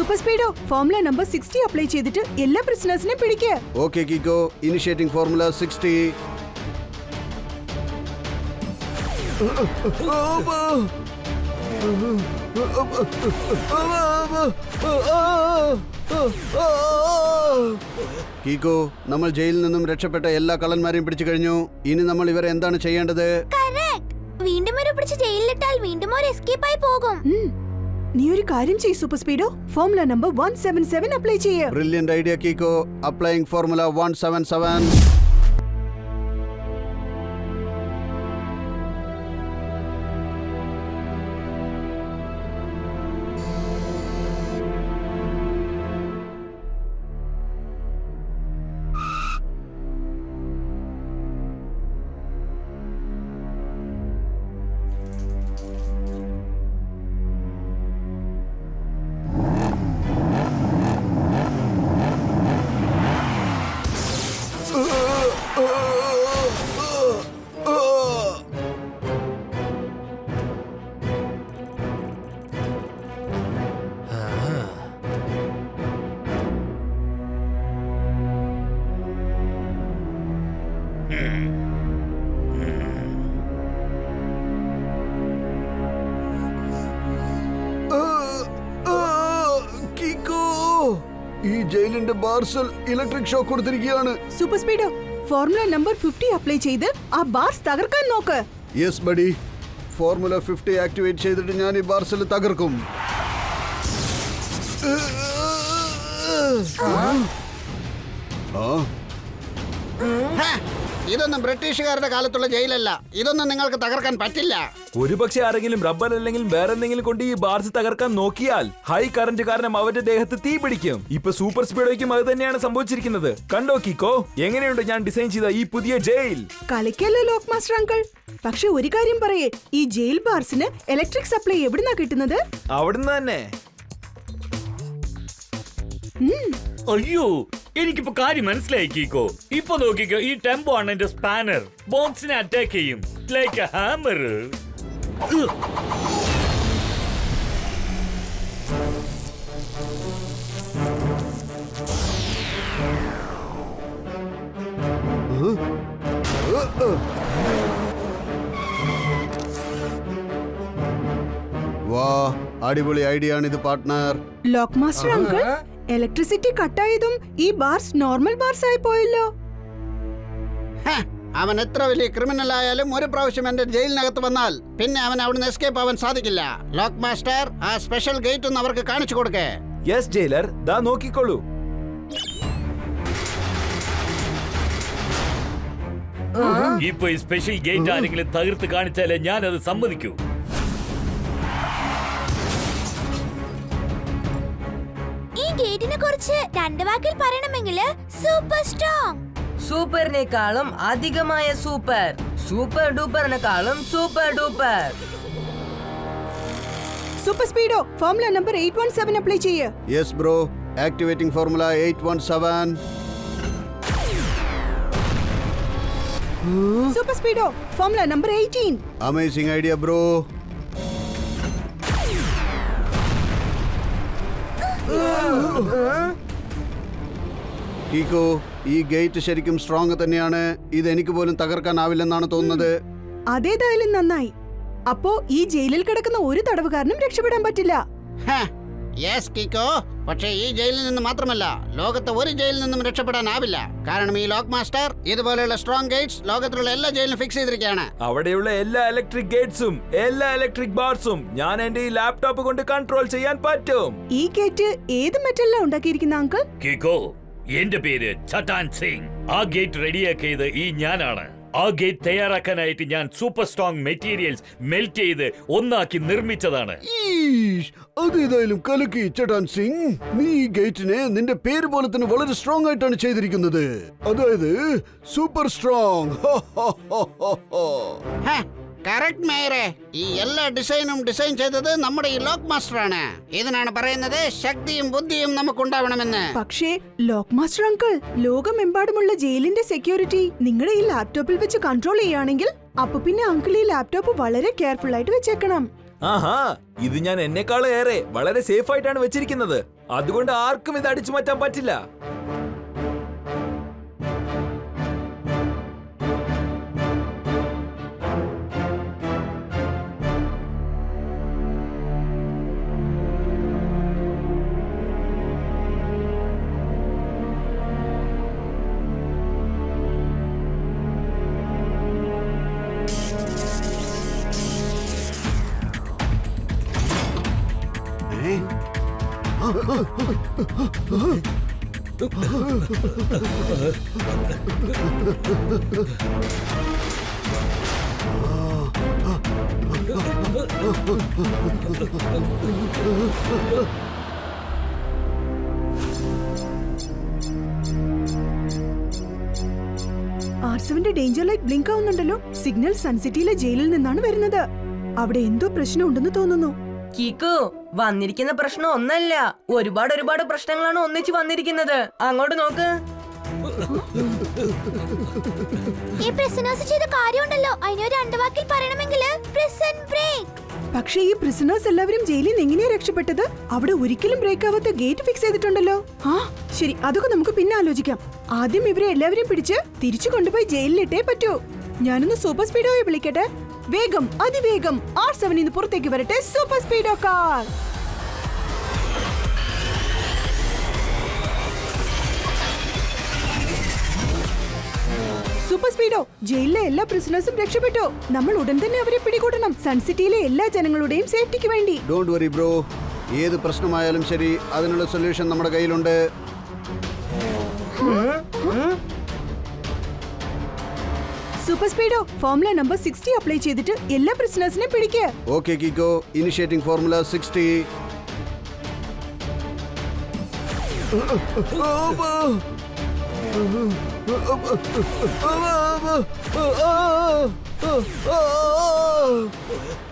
Super സ്പീഡോ formula number 60 apply ചെയ്തിട്ട് എല്ലാ പ്രിസണേഴ്സിനെയും പിടിക്കുക. Okay Kicko, initiating formula 60. Kicko, നമ്മൾ ജയിലിൽ നിന്നും രക്ഷപ്പെട്ട എല്ലാ കള്ളന്മാരെയും പിടിച്ചു കഴിഞ്ഞു. ഇനി നമ്മൾ ഇവരെ എന്താണ് ചെയ്യേണ്ടത്? വീണ്ടും ഒരു പിടിച്ച് ജയിലിലിട്ടാൽ വീണ്ടും ഒരു എസ്കേപ്പ് ആയി പോകും. നീ ഒരു കാര്യം ചെയ്യ് സൂപ്പർ സ്പീഡോ, ഫോർമുല നമ്പർ 177 അപ്ലൈ ചെയ്യ. Brilliant idea Kicko. അപ്ലൈയിങ് ഫോർമുല 177. ഈ ജയിലിന്റെ ബാർസൽ ഇലക്ട്രിക് ഷോക്ക് കൊടുത്തിരിക്കുകയാണ്. സൂപ്പർ സ്പീഡോ ഫോർമുല നമ്പർ 50 അപ്ലൈ ചെയ്ത് ആ ബാർസ് തകർക്കാൻ നോക്ക്. യെസ് ബഡി, ഫോർമുല 50 ആക്ടിവേറ്റ് ചെയ്തിട്ട് ഞാൻ ഈ ബാർസൽ തകർക്കും. ഇതൊന്നും ബ്രിട്ടീഷുകാരുടെ കാലത്തുള്ള ജയിലല്ല. ഇതൊന്നും നിങ്ങൾക്ക് തകർക്കാൻ പറ്റില്ല. ഒരുപക്ഷെ ആരെങ്കിലും റബ്ബർ അല്ലെങ്കിൽ വേറെന്തെങ്കിലും കൊണ്ട് ഈ ബാർസ് തകർക്കാൻ നോക്കിയാൽ ഹൈ കറന്റ് കാരണം അവരുടെ ദേഹത്ത് തീ പിടിക്കും. ഇപ്പൊ സൂപ്പർ സ്പീഡോയ്ക്കും അത് തന്നെയാണ് സംഭവിച്ചിരിക്കുന്നത്. കണ്ടോ കിക്കോ, എങ്ങനെയുണ്ട് ഞാൻ ഡിസൈൻ ചെയ്ത ഈ പുതിയ ജയിൽ? കളിക്കല്ലോ ലോക്ക് മാസ്റ്റർ അങ്കിൾ. പക്ഷെ ഒരു കാര്യം പറയേ, ഈ ജയിൽ ബാർസിന് ഇലക്ട്രിക് സപ്ലൈ എവിടുന്നാ കിട്ടുന്നത്? അവിടുന്ന് തന്നെ. അയ്യോ, എനിക്കിപ്പോ കാര്യം മനസ്സിലായി കീക്കോ. ഇപ്പൊ നോക്കിക്കോ, ഈ ടെമ്പോ ആണ് എന്റെ സ്പാനർ. ബോംബ്സിനെ അറ്റാക്ക് ചെയ്യും ലൈക്ക് എ ഹാമർ. വാ, അടിപൊളി ഐഡിയ ആണ് ഇത് partner. Lock master uncle, electricity കട്ടായതും ഈ ബാർസ് നോർമൽ ബാർസ് ആയി പോയല്ലോ. അവൻ എത്ര വലിയ ക്രിമിനൽ ആയാലും ഒരു പ്രാവശ്യം എന്റെ ജയിലിനകത്ത് വന്നാൽ പിന്നെ അവൻ അവിടുന്ന് എസ്കേപ്പ് ആവാൻ സാധിക്കില്ല. ലോക്ക് മാസ്റ്റർ, ആ സ്പെഷ്യൽ ഗേറ്റ് ഒന്ന് അവർക്ക് കാണിച്ചു കൊടുക്കേ. യെസ് ജയിലർ, ദാ നോക്കിക്കോളൂ. ഇപ്പൊ ഈ സ്പെഷ്യൽ ഗേറ്റ് ആരെങ്കിലും തകർത്ത് കാണിച്ചാലേ ഞാൻ അത് സമ്മതിക്കൂ. ഈ ഗേറ്റിനെ കുറിച്ച് രണ്ട് വാക്കിൽ പറയണമെങ്കിൽ സൂപ്പർ സ്ട്രോങ്. സൂപ്പറിനേക്കാളും അധികമായ സൂപ്പർ. സൂപ്പർ ഡൂപ്പറിനേക്കാളും super duper. Super സ്പീഡോ formula number 817 apply ചെയ്യ. Yes bro, activating formula 817. Super സ്പീഡോ formula number 18. Amazing idea bro. Kicko, ഈ ഗേറ്റ് ശരിക്കും സ്ട്രോങ് തന്നെയാണ്. ഇത് എനിക്ക് പോലും തകർക്കാനാവില്ലെന്നാണ് തോന്നുന്നത്. അതേതായാലും നന്നായി. അപ്പോ ഈ ജയിലിൽ കിടക്കുന്ന ഒരു തടവുകാരനും രക്ഷപ്പെടാൻ പറ്റില്ല. യെസ് കിക്കോ, പക്ഷേ ഈ ജയിലിൽ നിന്ന് മാത്രമല്ല, ലോകത്തെ ഒരു ജയിലിൽ നിന്നും രക്ഷപ്പെടാനാവില്ല. കാരണം ഈ ലോക്ക് മാസ്റ്റർ ഇതുപോലെയുള്ള സ്ട്രോങ് ഗേറ്റ്സ് ലോകത്തിലുള്ള എല്ലാ ജയിലിലും ഫിക്സ് ചെയ്തിരിക്കുകയാണ്. അവിടെയുള്ള എല്ലാ ഇലക്ട്രിക് ഗേറ്റ്സും എല്ലാ ഇലക്ട്രിക് ബാർസും ഞാൻ എന്റെ ഈ ലാപ്ടോപ്പ് കൊണ്ട് കൺട്രോൾ ചെയ്യാൻ പറ്റും. ഈ ഗേറ്റ് ഏത് മെറ്റലിലാണ് ഉണ്ടാക്കിയിരിക്കുന്ന അങ്കിൾ? കീക്കോ, എന്റെ പേര് ചട്ടാൻ സിംഗ്. ആ ഗേറ്റ് റെഡിയാക്കിയത് ഈ ഞാനാണ്. ആ ഗേറ്റ് തയ്യാറാക്കാനായിട്ട് ഞാൻ സൂപ്പർ സ്ട്രോങ് മെറ്റീരിയൽസ് മെൽറ്റ് ചെയ്ത് ഒന്നാക്കി നിർമ്മിച്ചതാണ്. അതേതായാലും കലക്കി ചട്ടാൻ സിംഗ്. നീ ഈ ഗേറ്റിനെ നിന്റെ പേര് പോലെ തന്നെ വളരെ സ്ട്രോങ് ആയിട്ടാണ് ചെയ്തിരിക്കുന്നത്. അതായത് സൂപ്പർ സ്ട്രോങ്. കറക്റ്റ് മേയറെ, ഈ എല്ലാ ഡിസൈനും ഡിസൈൻ ചെയ്തത് നമ്മുടെ ഈ ലോക്ക് മാസ്റ്റർ ആണ്. ഇതിനാണ് പറയുന്നത് ശക്തിയും ബുദ്ധിയും നമുക്കുണ്ടാവണമെന്ന്. പക്ഷേ ലോക്ക് മാസ്റ്റർ അങ്കിൾ, ലോകമെമ്പാടുമുള്ള ജയിലിന്റെ സെക്യൂരിറ്റി നിങ്ങളുടെ ഈ ലാപ്ടോപ്പിൽ വെച്ച് കൺട്രോൾ ചെയ്യുകയാണെങ്കിൽ അപ്പൊ പിന്നെ അങ്കിൾ ഈ ലാപ്ടോപ്പ് വളരെ കെയർഫുൾ ആയിട്ട് വെച്ചേക്കണം. ആഹാ, ഇത് ഞാൻ എന്നെക്കാളേറെ വളരെ സേഫ് ആയിട്ടാണ് വെച്ചിരിക്കുന്നത്. അതുകൊണ്ട് ആർക്കും ഇത് അടിച്ചു മാറ്റാൻ പറ്റില്ല. ആർസവന്റെ ഡേഞ്ചർ ലൈറ്റ് ബ്ലിങ്ക് ആവുന്നുണ്ടല്ലോ. സിഗ്നൽ സൺസിറ്റിയിലെ ജയിലിൽ നിന്നാണ് വരുന്നത്. അവിടെ എന്തോ പ്രശ്നമുണ്ടെന്ന് തോന്നുന്നു. കിക്കു, വന്നിരിക്കുന്ന പ്രശ്നം ഒന്നല്ല, ഒരുപാട് പ്രശ്നങ്ങളാണ് ഒന്നിച്ച് വന്നിരിക്കുന്നത്. അങ്ങോട്ട് നോക്ക്. ഈ പ്രിസണേഴ്സ് ചെയ്ത കാര്യമുണ്ടല്ലോ, അതിനൊരു 2 വാക്കിൽ പറയണമെങ്കിൽ പ്രിസൺ ബ്രേക്ക്. പക്ഷേ ഈ പ്രിസണേഴ്സ് എല്ലാവരും ജയിലിൽ നിന്ന് എങ്ങനെയാ രക്ഷപ്പെട്ടത്? അവിടെ ഒരിക്കലും ബ്രേക്ക് ആവാത്ത ഗേറ്റ് ഫിക്സ് ചെയ്തിട്ടുണ്ടല്ലോ. ആ ശരി, അതൊക്കെ നമുക്ക് പിന്നെ ആലോചിക്കാം. ആദ്യം ഇവരെ എല്ലാവരും പിടിച്ച് തിരിച്ചു കൊണ്ടുപോയി ജയിലിലിട്ടേ പറ്റൂ. ഞാനൊന്ന് സൂപ്പർ സ്പീഡോയെ വിളിക്കട്ടെ. വേഗം, അതിവേഗം R7 നിന്ന് പുറത്തേക്ക് വരട്ടെ. Super speedo car. Super speedo, ജയിലിലെ എല്ലാ പ്രിസണേഴ്സും രക്ഷപ്പെട്ടു. നമ്മൾ ഉടൻ തന്നെ അവരെ പിടികൂടണം, സൺസിറ്റിയിലെ എല്ലാ ജനങ്ങളുടെയും സേഫ്റ്റിക്ക് വേണ്ടി. ഡോണ്ട് വറി ബ്രോ, ഏത് പ്രശ്നമായാലും ശരി അതിനുള്ള സൊല്യൂഷൻ നമ്മുടെ കയ്യിലുണ്ട്. സൂപ്പർ സ്പീഡോ, ഫോർമുല നമ്പർ 60 അപ്ലൈ ചെയ്തിട്ട് എല്ലാ പ്രിസണേഴ്സിനെ പിടിക്കുക. Okay Kicko, initiating formula 60.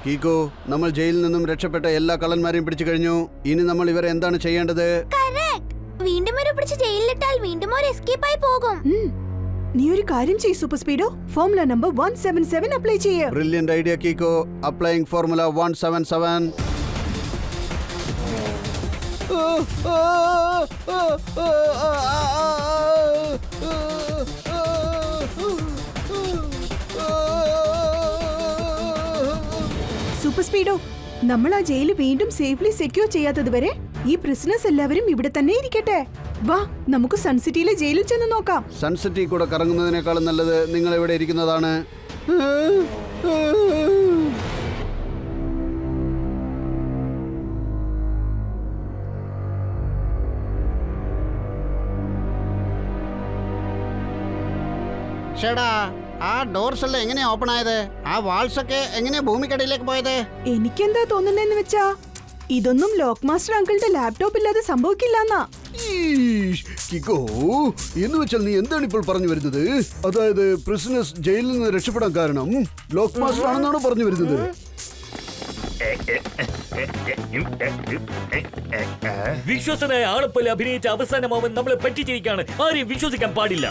Kicko, നമ്മൾ ജയിലിൽ നിന്നും രക്ഷപ്പെട്ട എല്ലാ കള്ളന്മാരെയും പിടിച്ചു കഴിഞ്ഞു. ഇനി നമ്മൾ ഇവരെ എന്താണ് ചെയ്യേണ്ടത്? കറക്റ്റ്. വീണ്ടും ഒരു പിടിച്ച് ജയിലിലിട്ടാൽ വീണ്ടും ഒരു എസ്കേപ്പ് ആയി പോകും. നീ ഒരു കാര്യം ചെയ്യ് സൂപ്പർ സ്പീഡോ, ഫോർമുല നമ്പർ 177 അപ്ലൈ ചെയ്യ്. Brilliant idea Kicko. അപ്ലൈയിങ് ഫോർമുല 177. സൂപ്പർ സ്പീഡോ, നമ്മൾ ആ ജയിൽ വീണ്ടും സേഫ്ലി സെക്യൂർ ചെയ്യാത്തത് വരെ ഈ പ്രിസണേഴ്സ് എല്ലാവരും ഇവിടെ തന്നെ ഇരിക്കട്ടെ. വാ, നമുക്ക് സൺസിറ്റിയിലെ ജയിലിൽ ചെന്ന് നോക്കാം. സൺസിറ്റി കൂടെ കറങ്ങുന്നതിനേക്കാളും നല്ലത് നിങ്ങൾ ഇവിടെ ഇരിക്കുന്നതാണ്. ഷേടാ, ആ ഡോർസ് എല്ലാം എങ്ങനെയാ ഓപ്പൺ ആയത്? ആ വാൾസ് ഒക്കെ എങ്ങനെയാ ഭൂമിക്കടിയിലേക്ക് പോയത്? എനിക്കെന്താ തോന്നുന്നതെന്ന് വെച്ചാ ഇതൊന്നും ലോക്ക് മാസ്റ്റർ അങ്കിളുടെ ലാപ്ടോപ്പ് ഇല്ലാതെ സംഭവിക്കില്ലെന്നാ. കിക്കോ, എന്ന് വെച്ചാൽ നീ എന്താണ് ഇപ്പോൾ പറഞ്ഞു വരുന്നത്? അതായത് പ്രിസണേഴ്സ് ജയിലിൽ നിന്ന് രക്ഷപ്പെടാൻ കാരണം ലോക്ക് മാസ്റ്റർ ആണെന്നാണോ പറഞ്ഞു വരുന്നത്? വിശ്വസനായ ആളെപ്പോലെ അഭിനയിച്ച അവസാനമാവൻ നമ്മളെ പറ്റിച്ചിരിക്കാണ്. ആരെയും വിശ്വസിക്കാൻ പാടില്ല.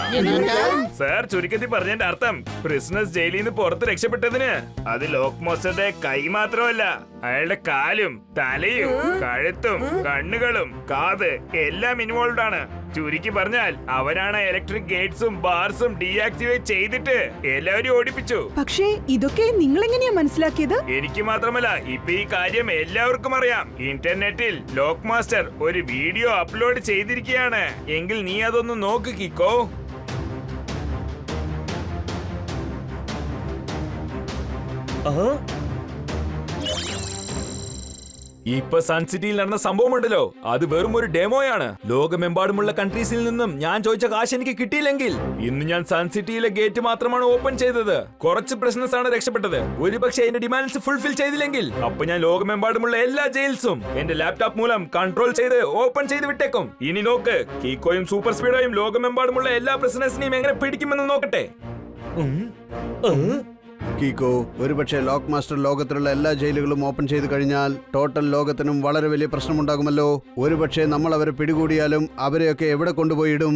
സാർ, ചുരുക്കത്തിൽ പറഞ്ഞതിന്റെ അർത്ഥം പ്രിസണേഴ്സ് ജയിലിൽ നിന്ന് പുറത്ത് രക്ഷപ്പെട്ടതിന് അത് ലോക്ക് മാസ്റ്ററുടെ കൈ മാത്രമല്ല, അയാളുടെ കാലും തലയും കഴുത്തും കണ്ണുകളും കാത് എല്ലാം ഇൻവോൾവ് ആണ്. ചുരുക്കി പറഞ്ഞാൽ അവരാണ് ഇലക്ട്രിക് ഗേറ്റ്സും ബാർസും ഡീആക്ടിവേറ്റ് ചെയ്തിട്ട് എല്ലാവരും ഓടിപ്പിച്ചു. പക്ഷേ ഇതൊക്കെ നിങ്ങൾ എങ്ങനെയാ മനസ്സിലാക്കിയത്? എനിക്ക് മാത്രമല്ല, ഇപ്പൊ ഈ കാര്യം എല്ലാവർക്കും അറിയാം. ഇന്റർനെറ്റിൽ ലോക്ക് മാസ്റ്റർ ഒരു വീഡിയോ അപ്ലോഡ് ചെയ്തിരിക്കുകയാണ്. എങ്കിൽ നീ അതൊന്ന് നോക്ക് കിക്കോ. ഇപ്പൊ സൺസിറ്റിയിൽ നടന്ന സംഭവമുണ്ടല്ലോ, അത് വെറും ഒരു ഡെമോയാണ്. ലോകമെമ്പാടുമുള്ള കൺട്രീസിൽ നിന്നും ഞാൻ ചോദിച്ച കാശ് എനിക്ക് കിട്ടിയില്ലെങ്കിൽ ഇന്ന് ഞാൻ സൺസിറ്റിയിലെ ഗേറ്റ് മാത്രമാണ് ഓപ്പൺ ചെയ്തത്. കുറച്ച് പ്രശ്നസ് ആണ് രക്ഷപ്പെട്ടത്. ഒരുപക്ഷെ എന്റെ ഡിമാൻഡ്സ് ഫുൾഫിൽ ചെയ്തില്ലെങ്കിൽ അപ്പൊ ഞാൻ ലോകമെമ്പാടുമുള്ള എല്ലാ ജയിൽസും എന്റെ ലാപ്ടോപ്പ് മൂലം കൺട്രോൾ ചെയ്ത് ഓപ്പൺ ചെയ്ത് വിട്ടേക്കും. ഇനി നോക്ക്, കീക്കോയും സൂപ്പർ സ്പീഡോയും ലോകമെമ്പാടുമുള്ള എല്ലാ പ്രശ്നസിനെയും എങ്ങനെ പിടിക്കുമെന്ന് നോക്കട്ടെ. കീക്കോ, ഒരുപക്ഷെ ലോക്ക് മാസ്റ്റർ ലോകത്തിലുള്ള എല്ലാ ജയിലുകളും ഓപ്പൺ ചെയ്ത് കഴിഞ്ഞാൽ ടോട്ടൽ ലോകത്തിനും വളരെ വലിയ പ്രശ്നമുണ്ടാകുമല്ലോ. ഒരുപക്ഷെ നമ്മൾ അവരെ പിടികൂടിയാലും അവരെയൊക്കെ എവിടെ കൊണ്ടുപോയിടും?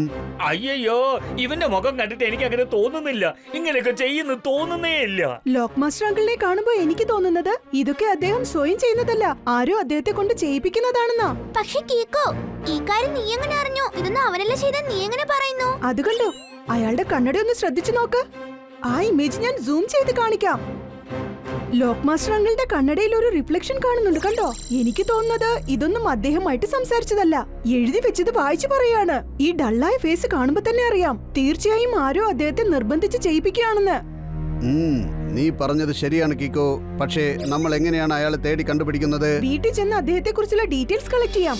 അയ്യോ, ഇവന്റെ മുഖം കണ്ടിട്ട് എനിക്ക് അങ്ങനെ തോന്നുന്നില്ല. ഇങ്ങനെയൊക്കെ ചെയ്യുന്നു തോന്നുന്നേ ഇല്ല. ലോക്ക് മാസ്റ്റർ അങ്കിളിനെ കാണുമ്പോ എനിക്ക് തോന്നുന്നത് ഇതൊക്കെ അദ്ദേഹം സ്വയം ചെയ്യുന്നതല്ല, ആരോ അദ്ദേഹത്തെ കൊണ്ട് ചെയ്യിപ്പിക്കുന്നതാണെന്നാ. പക്ഷെ കീക്കോ, ഈ കാര്യം നീ എങ്ങനെ അറിഞ്ഞു? ഇതൊന്നും അവനല്ല ചെയ്ത, നീ എങ്ങനെ പറയുന്നു? അത് കണ്ടോ, അയാളുടെ കണ്ണട ഒന്ന് ശ്രദ്ധിച്ചു നോക്ക്. ആ ഇമേജ് ഞാൻ സൂം ചെയ്ത് കാണിക്കാം. ലോക്ക് മാസ്റ്റർ അങ്കിളുടെ കണ്ണടയിൽ ഒരു റിഫ്ലക്ഷൻ കാണുന്നുണ്ട്, കണ്ടോ? എനിക്ക് തോന്നുന്നത് ഇതൊന്നും അദ്ദേഹമായിട്ട് സംസാരിച്ചതല്ല, എഴുതി വെച്ചത് വായിച്ചു പറയാണ്. ഈ ഡള്ളായ ഫേസ് കാണുമ്പോ തന്നെ അറിയാം, തീർച്ചയായും ആരോ അദ്ദേഹത്തെ നിർബന്ധിച്ച് ചെയ്യിപ്പിക്കുകയാണെന്ന്. നീ പറഞ്ഞത് ശരിയാണ് കിക്കോ. പക്ഷേ നമ്മൾ എങ്ങനെയാണ് അയാളെ തേടി കണ്ടുപിടിക്കുന്നത്? വീട്ടിൽ ചെന്ന് അദ്ദേഹത്തെ കുറിച്ചുള്ള ഡീറ്റെയിൽസ് കളക്ട് ചെയ്യാം.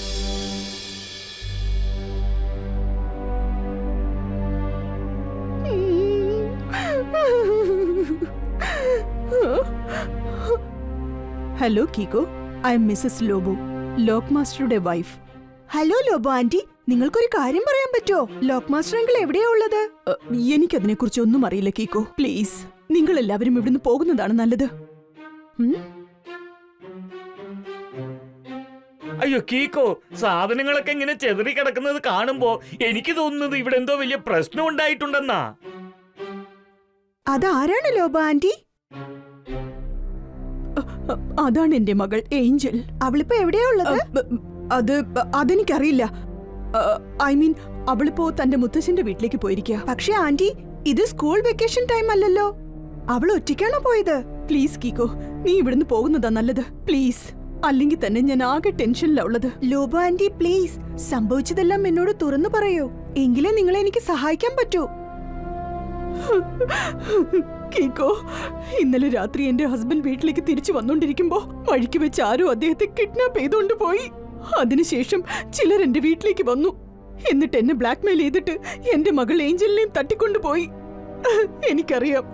Hello Kicko, I am Mrs Lobo, lock മാസ്റ്ററുടെ വൈഫ്. ഹലോ ലോബോ ആന്റി, നിങ്ങൾക്കൊരു കാര്യം പറയാൻ പറ്റുമോ? ലോക്ക് മാസ്റ്റർ അങ്കിൾ എവിടെയാ ഉള്ളത്? എനിക്കതിനെ കുറിച്ച് ഒന്നും അറിയില്ല കിക്കോ. പ്ലീസ്, നിങ്ങൾ എല്ലാവരും ഇവിടുന്ന് പോകുന്നതാണ് നല്ലത്. അയ്യോ കീക്കോ, സാധനങ്ങളൊക്കെ ഇങ്ങനെ ചെതറി കിടക്കുന്നത് കാണുമ്പോ എനിക്ക് തോന്നുന്നത് ഇവിടെ എന്തോ വലിയ പ്രശ്നം ഉണ്ടായിട്ടുണ്ടെന്നാ. അതാരാണ് ലോബോ ആന്റി? അതാണ് എന്റെ മകൾ ഏഞ്ചൽ. അവളിപ്പോ എവിടെയാ ഉള്ളത്? അതെനിക്കറിയില്ല. ഐ മീൻ, അവളിപ്പോ തന്റെ മുത്തശ്ശന്റെ വീട്ടിലേക്ക് പോയിരിക്കുക. പക്ഷേ ആന്റി, ഇത് സ്കൂൾ വെക്കേഷൻ ടൈം അല്ലല്ലോ. അവൾ ഒറ്റയ്ക്കാണോ പോയത്? പ്ലീസ് കീക്കോ, നീ ഇവിടുന്ന് പോകുന്നതാ നല്ലത്. പ്ലീസ്, അല്ലെങ്കിൽ തന്നെ ഞാൻ ആകെ ടെൻഷനിലാ ഉള്ളത്. ലോബോ ആന്റി പ്ലീസ്, സംഭവിച്ചതെല്ലാം എന്നോട് തുറന്നു പറയൂ, എങ്കിലേ നിങ്ങളെ എനിക്ക് സഹായിക്കാൻ പറ്റൂ. കീക്കോ, ഇന്നലെ രാത്രി എന്റെ ഹസ്ബൻഡ് വീട്ടിലേക്ക് തിരിച്ചു വന്നോണ്ടിരിക്കുമ്പോ വഴിക്ക് വെച്ച് ആരോ അദ്ദേഹത്തെ കിഡ്നാപ്പ് ചെയ്തോണ്ട് പോയി. അതിനുശേഷം ചിലർ എന്റെ വീട്ടിലേക്ക് വന്നു. എന്നിട്ട് എന്നെ ബ്ലാക്ക്മെയിൽ ചെയ്തിട്ട് എന്റെ മകൾ ഏഞ്ചലിനെയും തട്ടിക്കൊണ്ടുപോയി. എനിക്കറിയാം,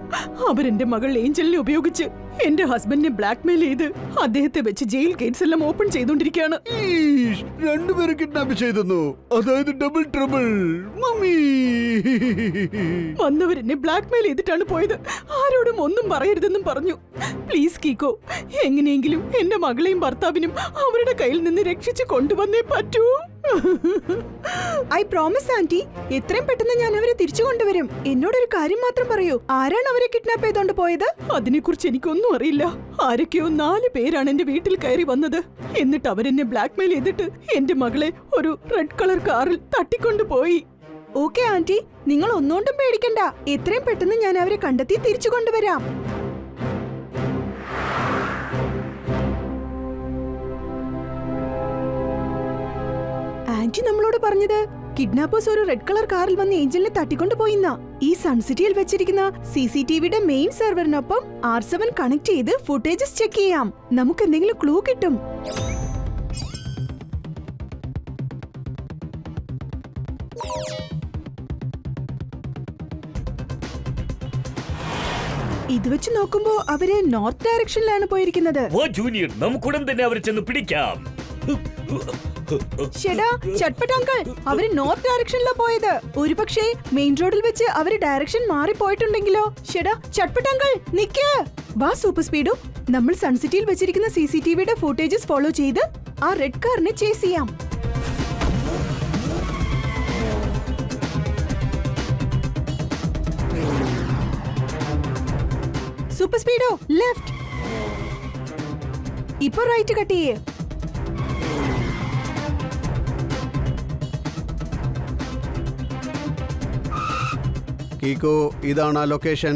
അവരെന്റെ മകൾ ഏഞ്ചലിനെ ഉപയോഗിച്ച് എന്റെ ഹസ്ബൻഡിനെ ബ്ലാക്ക്മെയിൽ ചെയ്ത് അദ്ദേഹത്തെ വെച്ച് ജയിൽ ഗേറ്റ്സ് എല്ലാം ഓപ്പൺ ചെയ്തോണ്ടിരിക്കുകയാണ്. രണ്ടുപേരെ കിഡ്നാപ്പ് ചെയ്തെന്നു, അതായത് ഡബിൾ ട്രബിൾ. മമ്മി, വന്നവരെന്നെ ബ്ലാക്ക്മെയിൽ ചെയ്തിട്ടാണ് പോയത്. ആരോടും ഒന്നും പറയരുതെന്നും പറഞ്ഞു. പ്ലീസ് കീക്കോ, എങ്ങനെയെങ്കിലും എന്റെ മകളെയും ഭർത്താവിനും അവരുടെ കയ്യിൽ നിന്ന് രക്ഷിച്ചു കൊണ്ടുവന്നേ പറ്റൂ. ഐ പ്രോമിസ് ആന്റി, എത്രയും പെട്ടെന്ന് ഞാൻ അവരെ തിരിച്ചു കൊണ്ടുവരും. എന്നോടൊരു കാര്യം മാത്രം പറയൂ, ആരാണ് അവരെ കിഡ്നാപ്പ് ചെയ്തോണ്ട് പോയത്? അതിനെക്കുറിച്ച് എനിക്കൊന്നും അറിയില്ല. ആരൊക്കെയോ 4 പേരാണ് എന്റെ വീട്ടിൽ കയറി വന്നത്. എന്നിട്ട് അവരെന്നെ ബ്ലാക്ക്മെയിൽ ചെയ്തിട്ട് എന്റെ മകളെ ഒരു റെഡ് കളർ കാറിൽ തട്ടിക്കൊണ്ടുപോയി. ഓക്കെ ആന്റി, നിങ്ങൾ ഒന്നുകൊണ്ടും പേടിക്കണ്ട. എത്രയും പെട്ടെന്ന് ഞാൻ അവരെ കണ്ടെത്തി തിരിച്ചു കൊണ്ടുവരാം. ആന്റി നമ്മളോട് പറഞ്ഞത് കിഡ്നാപ്പേഴ്സ് ഒരു റെഡ് കളർ കാറിൽ വന്ന് ഏഞ്ചലിനെ തട്ടിക്കൊണ്ടുപോയിന്നാ. ഈ സൺസിറ്റിയിൽ വെച്ചിരിക്കുന്ന CCTVയുടെ മെയിൻ സെർവറിനൊപ്പം R7 കണക്ട് ചെയ്ത് ഫുട്ടേജസ് ചെക്ക് ചെയ്യാം. നമുക്ക് എന്തെങ്കിലും ക്ലൂ കിട്ടും. ഇത് വെച്ച് നോക്കുമ്പോ അവര് നോർത്ത് ഡയറക്ഷനിലാണ് പോയിരിക്കുന്നത്. ജൂനിയർ, നമുക്കുടൻ തന്നെ അവരെ ചെന്ന് പിടിക്കാം. ഷെടാ, ചട്പട്ട് അങ്കിൾ, അവര് നോർത്ത് ഡയറക്ഷനിലാ പോയത്. ഒരുപക്ഷേ മെയിൻ റോഡിൽ വെച്ച് അവര് ഡയറക്ഷൻ മാറി പോയിട്ടുണ്ടെങ്കിലോ? ഷെടാ, ചട്പട്ട് അങ്കിൾ, നിക്ക്. വാ സൂപ്പർ സ്പീഡു, നമ്മൾ സൺസിറ്റിയിൽ വെച്ചിരിക്കുന്ന CCTVയുടെ ഫുട്ടേജസ് ഫോളോ ചെയ്ത് ആ റെഡ് കാറിനെ ചേസ് ചെയ്യാം. Super speedo, left. ഇപ്പൊ റൈറ്റ് കട്ട് ചെയ്യേ. കിക്കോ, ഇതാണ് ആ ലൊക്കേഷൻ.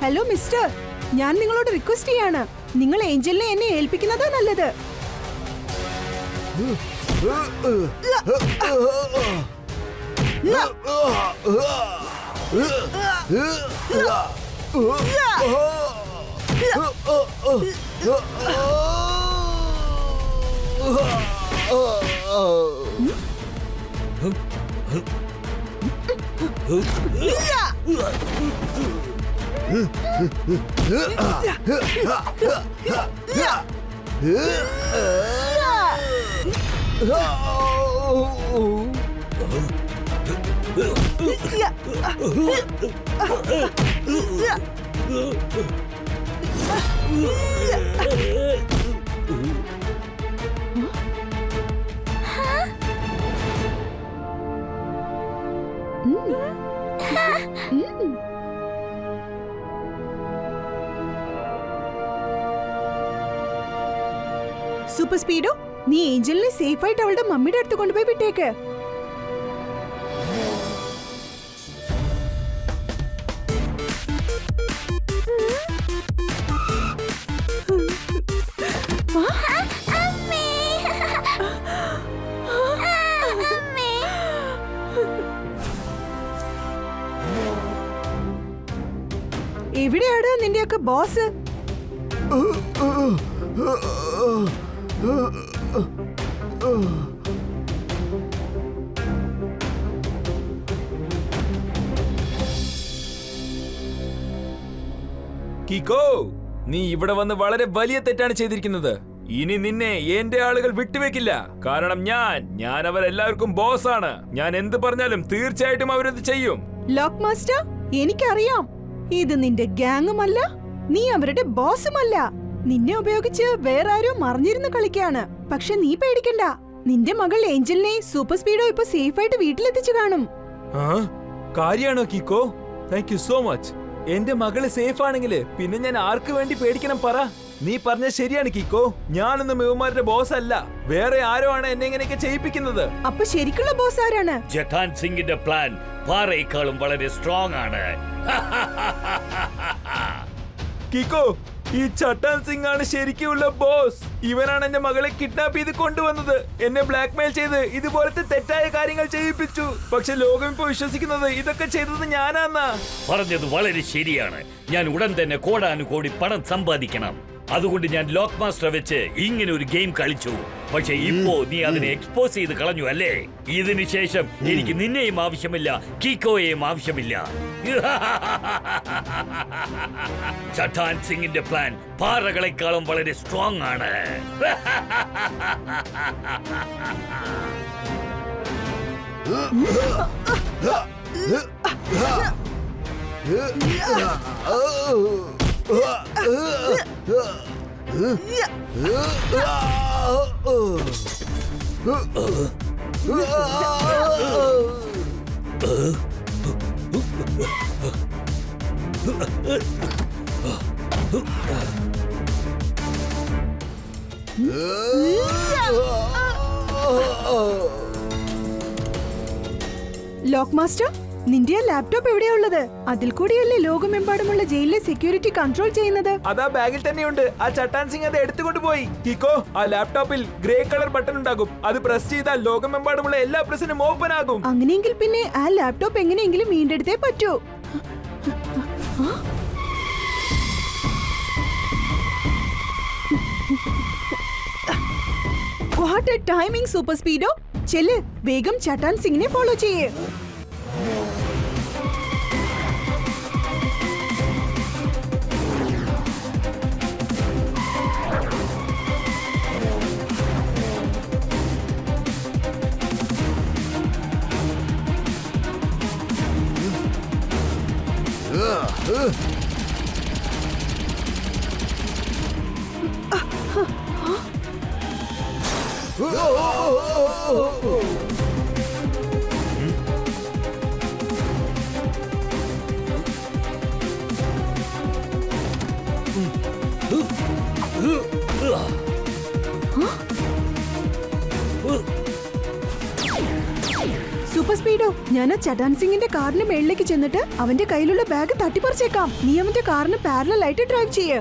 ഹലോ മിസ്റ്റർ, ഞാൻ നിങ്ങളോട് റിക്വസ്റ്റ് ചെയ്യാണ്, നിങ്ങൾ ഏഞ്ചലിനെ എന്നെ ഏൽപ്പിക്കുന്നതാ നല്ലത്. സൂപ്പർ സ്പീഡോ, നീ ഏഞ്ചലിനെ സേഫ് ആയിട്ട് അവളുടെ മമ്മിയുടെ അടുത്ത് കൊണ്ടുപോയി വിട്ടേക്ക്. അമ്മേ. അമ്മേ. എവിടെയാണ് നിന്റെയൊക്കെ ബോസ്? കിക്കോ, നീ ഇവിടെ വന്ന് വളരെ വലിയ തെറ്റാണ് ചെയ്തിരിക്കുന്നത്. ഇനി നിന്നെ എന്റെ ആളുകൾ വിട്ടുവെക്കില്ല. കാരണം ഞാൻ അവരെല്ലാവർക്കും ബോസാണ്. ഞാൻ എന്ത് പറഞ്ഞാലും തീർച്ചയായിട്ടും അവരത് ചെയ്യും. ലോക്ക് മാസ്റ്റർ, എനിക്കറിയാം, ഇത് നിന്റെ ഗ്യാങ്ങുമല്ല, നീ അവരുടെ ബോസുമല്ല. നിന്നെ ഉപയോഗിച്ച് വേറെ ആരും മറിഞ്ഞിരുന്ന് കളിക്കാണ്. പക്ഷെ നീ പേടിക്കണ്ട, നിന്റെ മകൾ ഏഞ്ചലിനെ സൂപ്പർ സ്പീഡോ ഇപ്പൊ സേഫ് ആയിട്ട് വീട്ടിലെത്തിച്ചു കാണും. കാര്യാണോ Kicko? Thank you so much. എന്റെ മകള് സേഫ് ആണെങ്കില് പിന്നെ ഞാൻ ആർക്ക് വേണ്ടി പേടിക്കണം പറ? നീ പറഞ്ഞ ശരിയാണ് കിക്കോ. ഞാനൊന്നും ഇവന്മാരുടെ ബോസ് അല്ല. വേറെ ആരോ ആണ് എന്നെ ഇങ്ങനെയൊക്കെ ചെയ്യിപ്പിക്കുന്നത്. അപ്പൊ ശരിക്കുള്ള ബോസ് ആരാണ്? ജഥാൻ സിംഗിന്റെ പ്ലാൻ പാറയേക്കാളും വളരെ സ്ട്രോങ് ആണ്. കിക്കോ, ഈ ചട്ടാൻ സിംഗ് ആണ് ശരിക്കുള്ള ബോസ്. ഇവനാണ് എന്റെ മകളെ കിഡ്നാപ്പ് ചെയ്ത് കൊണ്ടുവന്നത്. എന്നെ ബ്ലാക്ക്മെയിൽ ചെയ്ത് ഇതുപോലത്തെ തെറ്റായ കാര്യങ്ങൾ ചെയ്യിപ്പിച്ചു. പക്ഷെ ലോകം ഇപ്പൊ വിശ്വസിക്കുന്നത് ഇതൊക്കെ ചെയ്തത് ഞാനാന്നാ. പറഞ്ഞത് വളരെ ശരിയാണ്. ഞാൻ ഉടൻ തന്നെ കോടാനുകോടി പണം സമ്പാദിക്കണം. അതുകൊണ്ട് ഞാൻ ലോക്ക് മാസ്റ്റർ വെച്ച് ഇങ്ങനെ ഒരു ഗെയിം കളിച്ചു. പക്ഷെ ഇപ്പോ നീ അതിനെ എക്സ്പോസ് ചെയ്ത് കളഞ്ഞു അല്ലേ? ഇതിനു ശേഷം എനിക്ക് നിന്നെയും ആവശ്യമില്ല, കിക്കോയെയും ആവശ്യമില്ല. ചട്ടാൻ സിംഗിന്റെ പ്ലാൻ പാറകളെക്കാളും വളരെ സ്ട്രോങ് ആണ്. ലോക്ക് മാസ്റ്റർ, നിന്റെ ലാപ്ടോപ്പ് എവിടെയാ ഉള്ളത്? അതിൽ കൂടിയല്ലേ ലോകമെമ്പാടുമുള്ള ജയിലിലെ സെക്യൂരിറ്റി കൺട്രോൾ ചെയ്യുന്നത്? അതാ ബാഗിൽ തന്നെയുണ്ട്. ആ ചട്ടാൻ സിംഗ് അത് എടുത്തുകൊണ്ട് പോയി. കിക്കോ, ആ ലാപ്ടോപ്പിൽ ഗ്രേ കളർ ബട്ടൺ ഉണ്ടാകും. അത് പ്രസ് ചെയ്താൽ ലോകമെമ്പാടുമുള്ള എല്ലാ പ്രശ്നവും ഓപ്പൺ ആകും. അങ്ങനെയെങ്കിൽ പിന്നെ ആ ലാപ്ടോപ്പ് എങ്ങനെയെങ്കിലും വീണ്ടെടുത്തേ പറ്റൂ. What a timing super speedo. ചെല്ല്, വേഗം ചട്ടാൻ സിംഗിനെ ഫോളോ ചെയ്യേ. സൂപ്പർ സ്പീഡോ, ഞാൻ ആ ചട്ടാൻ സിംഗിന്റെ കാറിന് മേളിലേക്ക് ചെന്നിട്ട് അവന്റെ കയ്യിലുള്ള ബാഗ് തട്ടിപ്പറിച്ചേക്കാം. നീ അവന്റെ കാറിന് പാരലൽ ആയിട്ട് ഡ്രൈവ് ചെയ്യ്.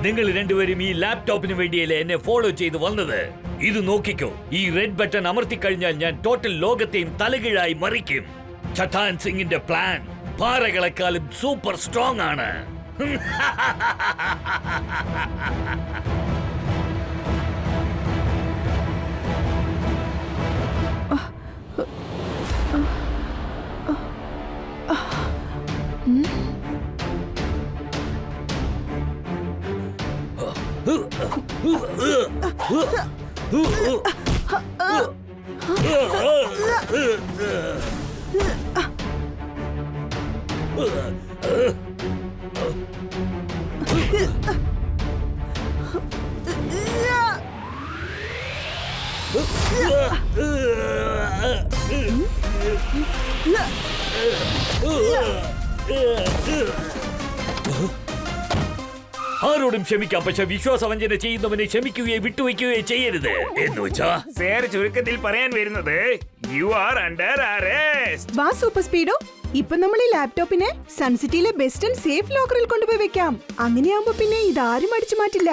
നിങ്ങൾ രണ്ടുപേരും ഈ ലാപ്ടോപ്പിന് വേണ്ടിയല്ലേ എന്നെ ഫോളോ ചെയ്ത് വന്നത്? ഇത് നോക്കിക്കോ, ഈ റെഡ് ബട്ടൺ അമർത്തി കഴിഞ്ഞാൽ ഞാൻ ടോട്ടൽ ലോകത്തെയും തലകീഴായി മറിക്കും. ചട്ടാൻ സിംഗിന്റെ പ്ലാൻ പാറകളെക്കാളും സൂപ്പർ സ്ട്രോങ് ആണ്. ആരോടും ക്ഷമിക്കാം, പക്ഷെ വിശ്വാസവഞ്ചന ചെയ്യുന്നവനെ ക്ഷമിക്കുകയോ വിട്ടുവയ്ക്കുകയോ ചെയ്യരുത് എന്ന് വെച്ചാ സാർ ചുരുക്കത്തിൽ പറയാൻ വരുന്നത് യു ആർ അണ്ടർ അറസ്റ്റ്. വാ സൂപ്പർ സ്പീഡോ, ഇപ്പൊ നമ്മൾ ഈ ലാപ്ടോപ്പിനെ സൺസിറ്റിയിലെ ബെസ്റ്റ് ആൻഡ് സേഫ് ലോക്കറിൽ കൊണ്ടുപോയി വെക്കാം. അങ്ങനെയാവുമ്പോ പിന്നെ ഇതാരും അടിച്ചു മാറ്റില്ല.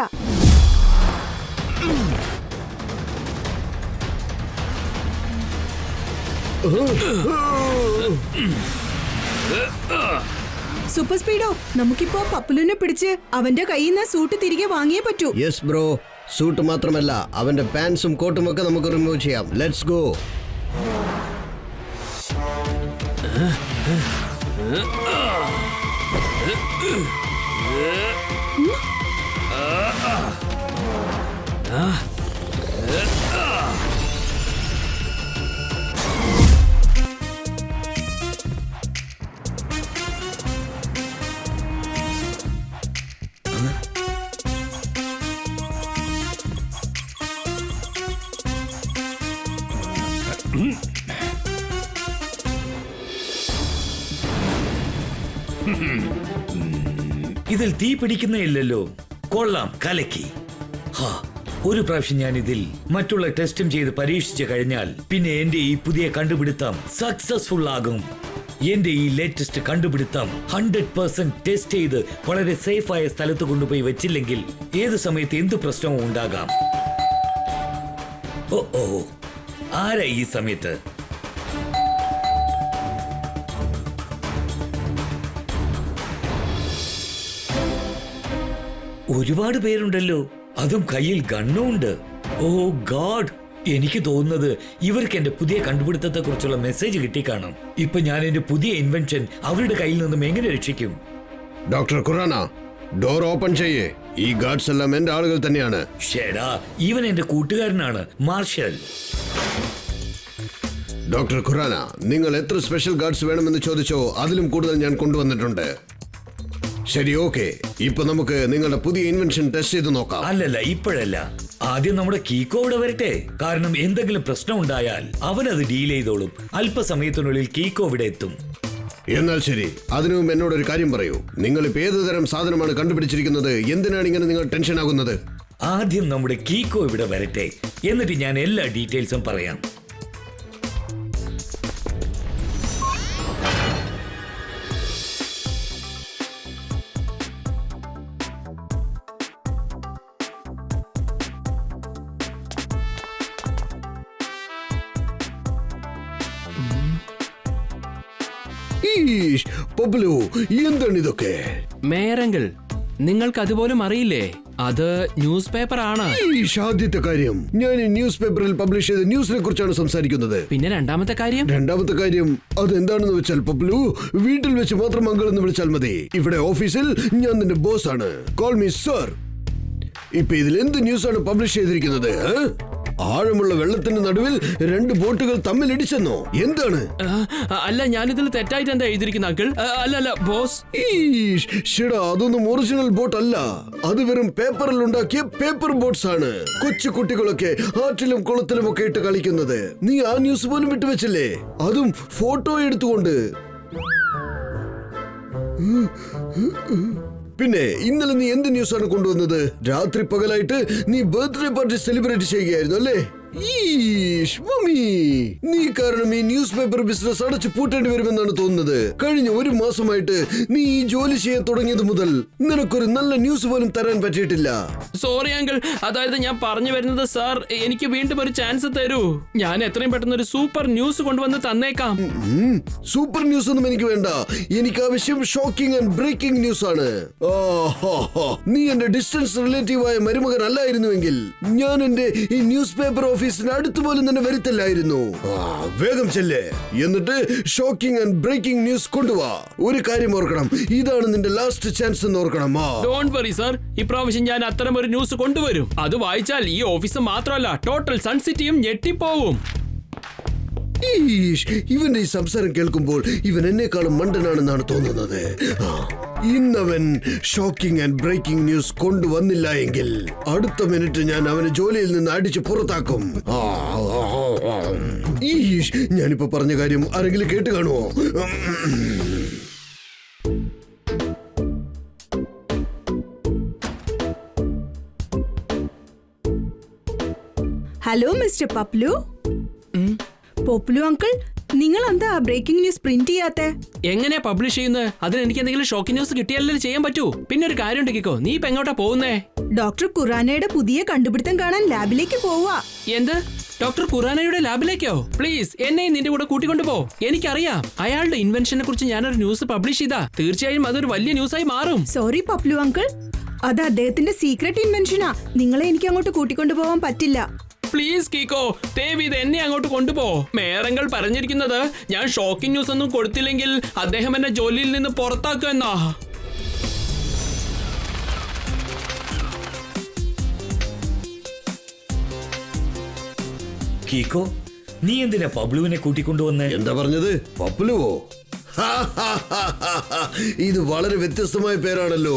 സൂപ്പർ സ്പീഡോ, നമുക്കിപ്പോ പപ്പുലിനെ പിടിച്ച് അവന്റെ കയ്യിൽ നിന്ന് സൂട്ട് തിരികെ വാങ്ങിയേ പറ്റൂ. യെസ് ബ്രോ, സൂട്ട് മാത്രമല്ല അവന്റെ പാൻസും കോട്ടും ഒക്കെ നമുക്ക് റിമൂവ് ചെയ്യാം. Let's go. ഇതിൽ തീ പിടിക്കുന്നേയില്ലല്ലോ. കൊള്ളാം, കലക്കി. ഹാ, ഒരു പ്രാവശ്യം ഞാൻ ഇതിൽ മറ്റുള്ള ടെസ്റ്റും ചെയ്ത് പരീക്ഷിച്ചു കഴിഞ്ഞാൽ പിന്നെ എന്റെ ഈ പുതിയ കണ്ടുപിടുത്തം സക്സസ്ഫുൾ ആകും. എന്റെ ഈ ലേറ്റസ്റ്റ് കണ്ടുപിടുത്തം 100% ടെസ്റ്റ് ചെയ്ത് വളരെ സേഫായ സ്ഥലത്ത് കൊണ്ടുപോയി വെച്ചില്ലെങ്കിൽ ഏത് സമയത്ത് എന്ത് പ്രശ്നവും ഉണ്ടാകാം. ഓ ഓ, ആരാ ഈ സമയത്ത്? ഒരുപാട് പേരുണ്ടല്ലോ, അതും കയ്യിൽ ഗണ്ണും ഉണ്ട്. ഓ ഗോഡ്, എനിക്ക് തോന്നുന്നത് ഇവർക്ക് എന്റെ പുതിയ കണ്ടുപിടുത്തത്തെ കുറിച്ചുള്ള മെസ്സേജ് കിട്ടിക്കാണും. ഇപ്പൊ ഞാൻ എന്റെ പുതിയ ഇൻവെൻഷൻ അവരുടെ കയ്യിൽ നിന്നും എങ്ങനെ രക്ഷിക്കും? ഡോക്ടർ ഖുറാന, ഡോർ ഓപ്പൺ ചെയ്യേ. ഈ ഗാർഡ്സ് എല്ലാം എന്റെ ആളുകൾ തന്നെയാണ്. ഷേടാ, ഇവൻ എന്റെ കൂട്ടുകാരനാണ്, മാർഷൽ. ഡോക്ടർ ഖുറാന, നിങ്ങൾ എത്ര സ്പെഷ്യൽ ഗാർഡ്സ് വേണമെന്ന് ചോദിച്ചോ അതിലും കൂടുതൽ ഞാൻ കൊണ്ടുവന്നിട്ടുണ്ട്. ശരി, ഓക്കെ. ഇപ്പൊ നമുക്ക് നിങ്ങളുടെ പുതിയ ഇൻവെൻഷൻ ടെസ്റ്റ് ചെയ്ത് നോക്കാം. അല്ലല്ല, ഇപ്പോഴല്ല. ആദ്യം നമ്മുടെ കീക്കോ ഇവിടെ വരട്ടെ. കാരണം എന്തെങ്കിലും പ്രശ്നം ഉണ്ടായാൽ അവനത് ഡീൽ ചെയ്തോളും. അല്പസമയത്തിനുള്ളിൽ കീക്കോ ഇവിടെ എത്തും. എന്നാൽ ശരി, അതിനു മുമ്പ് എന്നോടൊരു കാര്യം പറയൂ. നിങ്ങൾ ഇപ്പൊ ഏത് തരം സാധനമാണ് കണ്ടുപിടിച്ചിരിക്കുന്നത്? എന്തിനാണ് ഇങ്ങനെ നിങ്ങൾ ടെൻഷൻ ആകുന്നത്? ആദ്യം നമ്മുടെ കീക്കോ ഇവിടെ വരട്ടെ, എന്നിട്ട് ഞാൻ എല്ലാ ഡീറ്റെയിൽസും പറയാം. പബ്ലു, എന്താണ് ഇതൊക്കെ? മേയറങ്കിൾ, നിങ്ങൾക്ക് അതുപോലും അറിയില്ലേ? അത് ന്യൂസ് പേപ്പർ ആണ്. ആദ്യത്തെ കാര്യം, ഞാൻ ഈ ന്യൂസ് പേപ്പറിൽ പബ്ലിഷ് ചെയ്ത ന്യൂസിനെ കുറിച്ചാണ് സംസാരിക്കുന്നത്. പിന്നെ രണ്ടാമത്തെ കാര്യം അതെന്താണെന്ന് വെച്ചാൽ പബ്ലു, വീട്ടിൽ വെച്ച് മാത്രം അങ്കിൾ എന്ന് വിളിച്ചാൽ മതി. ഇവിടെ ഓഫീസിൽ ഞാൻ നിന്റെ ബോസ് ആണ്. Call me sir. ഇപ്പൊ ഇതിൽ എന്ത് ന്യൂസാണ് പബ്ലിഷ് ചെയ്തിരിക്കുന്നത്? ആഴമുള്ള വെള്ളത്തിന്റെ നടുവിൽ രണ്ട് ബോട്ടുകൾ തമ്മിൽ ഇടിച്ചെന്നോ? എന്താണ്? അല്ല, ഞാനിതിൽ തെറ്റായിട്ട് എന്താ എഴുതിയിരിക്കുന്ന അങ്കിൾ? അല്ല ബോസ്. അതൊന്നും ഒറിജിനൽ ബോട്ട് അല്ല. അത് വെറും പേപ്പറിൽ ഉണ്ടാക്കിയ പേപ്പർ ബോട്ട്സ് ആണ്. കൊച്ചു കുട്ടികളൊക്കെ ആറ്റിലും കുളത്തിലും ഒക്കെ ഇട്ട് കളിക്കുന്നത്. നീ ആ ന്യൂസ് പോലും വിട്ടുവെച്ചില്ലേ? അതും ഫോട്ടോ എടുത്തുകൊണ്ട്. പിന്നെ ഇന്നലെ നീ എന്ത് ന്യൂസാണ് കൊണ്ടുവന്നത്? രാത്രി പകലായിട്ട് നീ ബർത്ത്ഡേ പാർട്ടി സെലിബ്രേറ്റ് ചെയ്യുകയായിരുന്നു അല്ലേ? നീ കാരണം ഈ ന്യൂസ് പേപ്പർ ബിസിനസ് അടച്ചു പൂട്ടേണ്ടി വരുമെന്നാണ് തോന്നുന്നത്. കഴിഞ്ഞ ഒരു മാസമായിട്ട് നീ ഈ ജോലി ചെയ്യാൻ തുടങ്ങിയത് മുതൽ നിനക്കൊരു നല്ല ന്യൂസ് പോലും തരാൻ പറ്റിയിട്ടില്ല. സോറി അങ്കിൾ, അതായത് ഞാൻ പറഞ്ഞു വരുന്നത്, സാർ എനിക്ക് വീണ്ടും ഒരു ചാൻസ് തരൂ. ഞാൻ എത്രയും പെട്ടെന്ന് ഒരു സൂപ്പർ ന്യൂസ് കൊണ്ടുവന്ന് തന്നേക്കാം. സൂപ്പർ ന്യൂസ് ഒന്നും എനിക്ക് വേണ്ട. എനിക്ക് ആവശ്യം ഷോക്കിംഗ് ആൻഡ് ബ്രേക്കിംഗ് ന്യൂസ് ആണ്. നീ എന്റെ ഡിസ്റ്റൻസ് റിലേറ്റീവായ മരുമകൻ അല്ലായിരുന്നുവെങ്കിൽ ഞാൻ എന്റെ ഈ ന്യൂസ് പേപ്പർ ഓഫീസ് ഓഫീസിന് അടുത്ത് പോലും തന്നെ വരുത്തില്ലായിരുന്നു. വേഗം ചെല്ലേ, എന്നിട്ട് ഷോക്കിംഗ് ആൻഡ് ബ്രേക്കിംഗ് ന്യൂസ് കൊണ്ടുവാ. ഒരു കാര്യം ഓർക്കണം, ഇതാണ് നിന്റെ ലാസ്റ്റ് ചാൻസ് എന്ന് ഓർക്കണം. ഡോണ്ട് വറി സർ, ഇപ്രാവശ്യം ഞാൻ അത്തരം ഒരു ന്യൂസ് കൊണ്ടുവരും. അത് വായിച്ചാൽ ഈ ഓഫീസ് മാത്രമല്ല ടോട്ടൽ സൺ സിറ്റിയും ഞെട്ടിപ്പോവും. ഇവന്റെ ഈ സംസാരം കേൾക്കുമ്പോൾ ഇവൻ എന്നെക്കാളും മണ്ടനാണെന്നാണ് തോന്നുന്നത്. ഇന്നവൻ ഷോക്കിംഗ് ആൻഡ് ബ്രേക്കിംഗ് ന്യൂസ് കൊണ്ടുവന്നില്ല എങ്കിൽ അടുത്ത മിനിറ്റ് ഞാൻ അവനെ ജോലിയിൽ നിന്ന് അടിച്ച് പുറത്താക്കും. ഞാനിപ്പോ പറഞ്ഞ കാര്യം ആരെങ്കിലും കേട്ട് കാണുമോ? Hello mister Paplu. Poplu uncle, നിങ്ങൾ എന്താ ബ്രേക്കിംഗ് ന്യൂസ് പ്രിന്റ് ചെയ്യാത്തെ? എങ്ങനെയാ പബ്ലിഷ് ചെയ്യുന്നത്? അതിന് എനിക്ക് എന്തെങ്കിലും ഷോക്കിംഗ് ന്യൂസ് കിട്ടിയാലല്ലേ ചെയ്യാൻ പറ്റൂ. പിന്നെ ഒരു കാര്യം കിക്കോ, നീ ഇപ്പൊ എങ്ങോട്ടാ പോകുന്നേ? ഡോക്ടർ ഖുറാനയുടെ പുതിയ കണ്ടുപിടുത്തം കാണാൻ ലാബിലേക്ക് പോവാ. എന്ത്? ഡോക്ടർ ഖുറാനയുടെ ലാബിലേക്കോ? പ്ലീസ് എന്നെ നിന്റെ കൂടെ കൂട്ടിക്കൊണ്ടു പോ. എനിക്കറിയാം അയാളുടെ ഇൻവെൻഷനെ കുറിച്ച് ഞാനൊരു ന്യൂസ് പബ്ലിഷ് ചെയ്താ തീർച്ചയായും അതൊരു വലിയ ന്യൂസായി മാറും. സോറി പപ്ലു അങ്കിൾ, അത് അദ്ദേഹത്തിന്റെ സീക്രട്ട് ഇൻവെൻഷനാ. നിങ്ങളെ എനിക്ക് അങ്ങോട്ട് കൂട്ടിക്കൊണ്ടു പോവാൻ പറ്റില്ല. പ്ലീസ് കീക്കോ, ദയവീത് എന്നെ അങ്ങോട്ട് കൊണ്ടുപോ. മേയറങ്ങൾ പറഞ്ഞിരിക്കുന്നത് ഞാൻ ഷോക്കിംഗ് ന്യൂസ് ഒന്നും കൊടുത്തില്ലെങ്കിൽ അദ്ദേഹം എന്നെ ജോലിയിൽ നിന്ന് പുറത്താക്കുമെന്നാ. കീക്കോ, നീ എന്തിനാ പബ്ലുവിനെ കൂട്ടിക്കൊണ്ടുവന്നേ? എന്താ പറഞ്ഞത്? പപ്ലുവോ? ഇത് വളരെ വ്യത്യസ്തമായ പേരാണല്ലോ.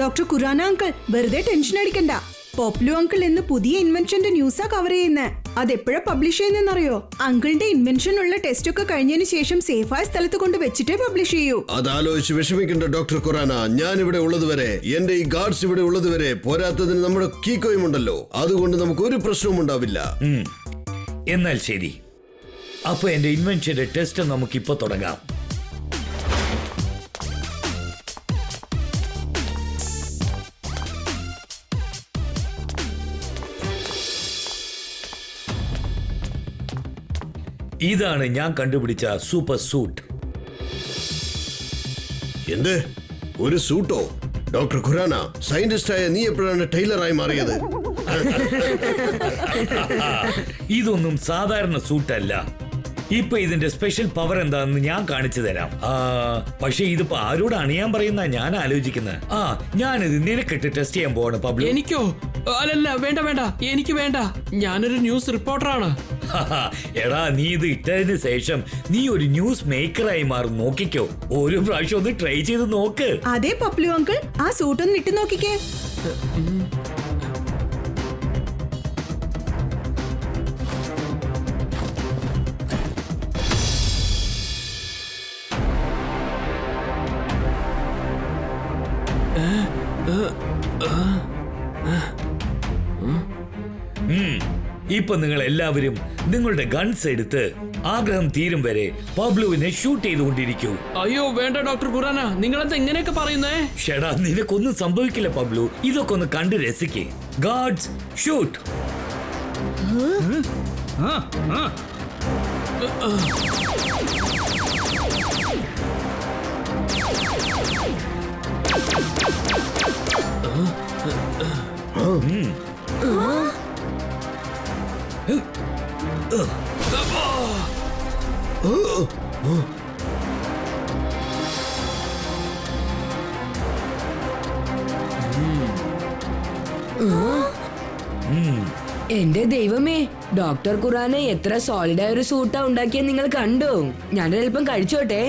ഡോക്ടർ ഖുറാന അങ്കിൾ, വെറുതെ ടെൻഷൻ അടിക്കണ്ട. പോപ്ലു അങ്കിൾ ഇന്ന് പുതിയ ഇൻവെൻഷന്റെ ന്യൂസാ കവർ ചെയ്യുന്നത്. അതെപ്പോഴാ പബ്ലിഷ് ചെയ്യുന്നറിയോ? അങ്കിളിന്റെ ഇൻവെൻഷൻ ഉള്ള ടെസ്റ്റ് ഒക്കെ കഴിഞ്ഞതിന് ശേഷം സേഫായ സ്ഥലത്ത് കൊണ്ട് വെച്ചിട്ടേ പബ്ലിഷ് ചെയ്യൂ. അതാലോചിച്ച് വിഷമിക്കണ്ട ഡോക്ടർ ഖുറാന. ഞാൻ ഇവിടെ ഉള്ളതുവരെ, എന്റെ ഈ ഗാർഡ്സ് ഇവിടെ ഉള്ളതുവരെ, പോരാത്തതിന് നമ്മുടെ കീക്കോയും ഉണ്ടല്ലോ, അതുകൊണ്ട് നമുക്ക് ഒരു പ്രശ്നവും ഉണ്ടാവില്ല. എന്നാൽ ശരി, അപ്പൊ എന്റെ ഇൻവെൻഷന്റെ ടെസ്റ്റ് നമുക്കിപ്പോ തുടങ്ങാം. ഇതാണ് ഞാൻ കണ്ടുപിടിച്ച സൂപ്പർ സൂട്ട്. എന്ത്? ഒരു സൂട്ടോ? ഡോക്ടർ ഖുറാന, സയന്റിസ്റ്റായ നീ എപ്പോഴാണ് ടൈലറായി മാറിയത്? ഇതൊന്നും സാധാരണ സൂട്ടല്ല. ഇപ്പൊ ഇതിന്റെ സ്പെഷ്യൽ പവർ എന്താണെന്ന് ഞാൻ കാണിച്ചു തരാം. പക്ഷെ ഇതിപ്പോ ആരോട് അണിയാൻ പറയുന്ന ഞാൻ ആലോചിക്കുന്നത്. ഞാനിത് നിനക്കിട്ട് ടെസ്റ്റ് ചെയ്യാൻ പോവാണ് പബ്ലു. എനിക്കോ? അല്ലല്ല, വേണ്ട വേണ്ട, എനിക്ക് വേണ്ട. ഞാനൊരു ന്യൂസ് റിപ്പോർട്ടറാണ്. എടാ, നീ ഇത് ഇട്ടതിന് ശേഷം നീ ഒരു ന്യൂസ് മേക്കറായി മാറും. നോക്കിക്കോ, ഒരു പ്രാവശ്യം ഒന്ന് ട്രൈ ചെയ്ത് നോക്ക്. അതെ പപ്ലു അങ്കിൾ, ആ സൂട്ട് ഒന്ന് ഇട്ട് നോക്കിക്കേ. ഇപ്പൊ നിങ്ങൾ എല്ലാവരും നിങ്ങളുടെ ഗൺസ് എടുത്ത് ആഗ്രഹം തീരും വരെ പബ്ലുവിനെ ഷൂട്ട് ചെയ്തുകൊണ്ടിരിക്കൂ. അയ്യോ വേണ്ട ഡോക്ടർ ഖുറാന, നിങ്ങളെന്താ ഇങ്ങനെയൊക്കെ പറയുന്നേ? ഷെടാ, നിനക്കൊന്നും സംഭവിക്കില്ല പബ്ലു. ഇതൊക്കെ ഒന്ന് കണ്ട് രസിക്കേ. Guards shoot. എന്റെ ദൈവമേ, ഡോക്ടർ ഖുറാന എത്ര സോളിഡ് ആയ ഒരു സൂട്ടാ ഉണ്ടാക്കിയത് നിങ്ങൾ കണ്ടു. ഞാനൊരൽപ്പം കഴിച്ചോട്ടെ.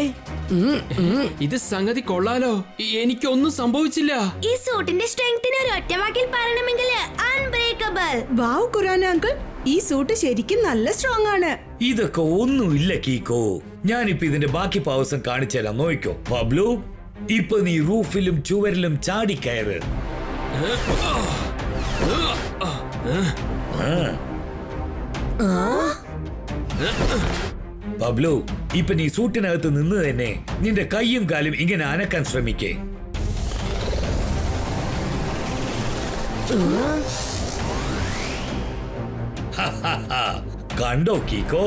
ഇത് സംഗതി കൊള്ളാലോ. എനിക്കൊന്നും സംഭവിച്ചില്ല. ഈ സൂട്ടിന്റെ സ്ട്രെങ്തിനെ ഒരു ഒറ്റ വാക്കിൽ പറയണമെങ്കിൽ അൺബ്രേക്കബിൾ. വാവ് ഖുറാന അങ്കിൾ, ഈ സൂട്ട് ശരിക്കും നല്ല സ്ട്രോങ് ആണ്. ഇതൊക്കെ ഒന്നുമില്ല കീക്കോ. ഞാനിപ്പോ ഇതിന്റെ ബാക്കി പവേഴ്സും കാണിച്ചു തരാം, നോക്കിക്കോ. പബ്ലു, ഇപ്പൊ നീ റൂഫിലും ചുവരിലും ചാടിക്കയറ്. പബ്ലു, ഇപ്പൊ നീ സൂട്ടിനകത്ത് നിന്ന് തന്നെ നിന്റെ കൈയും കാലും ഇങ്ങനെ അനക്കാൻ ശ്രമിക്കേ. കണ്ടോ കീക്കോ?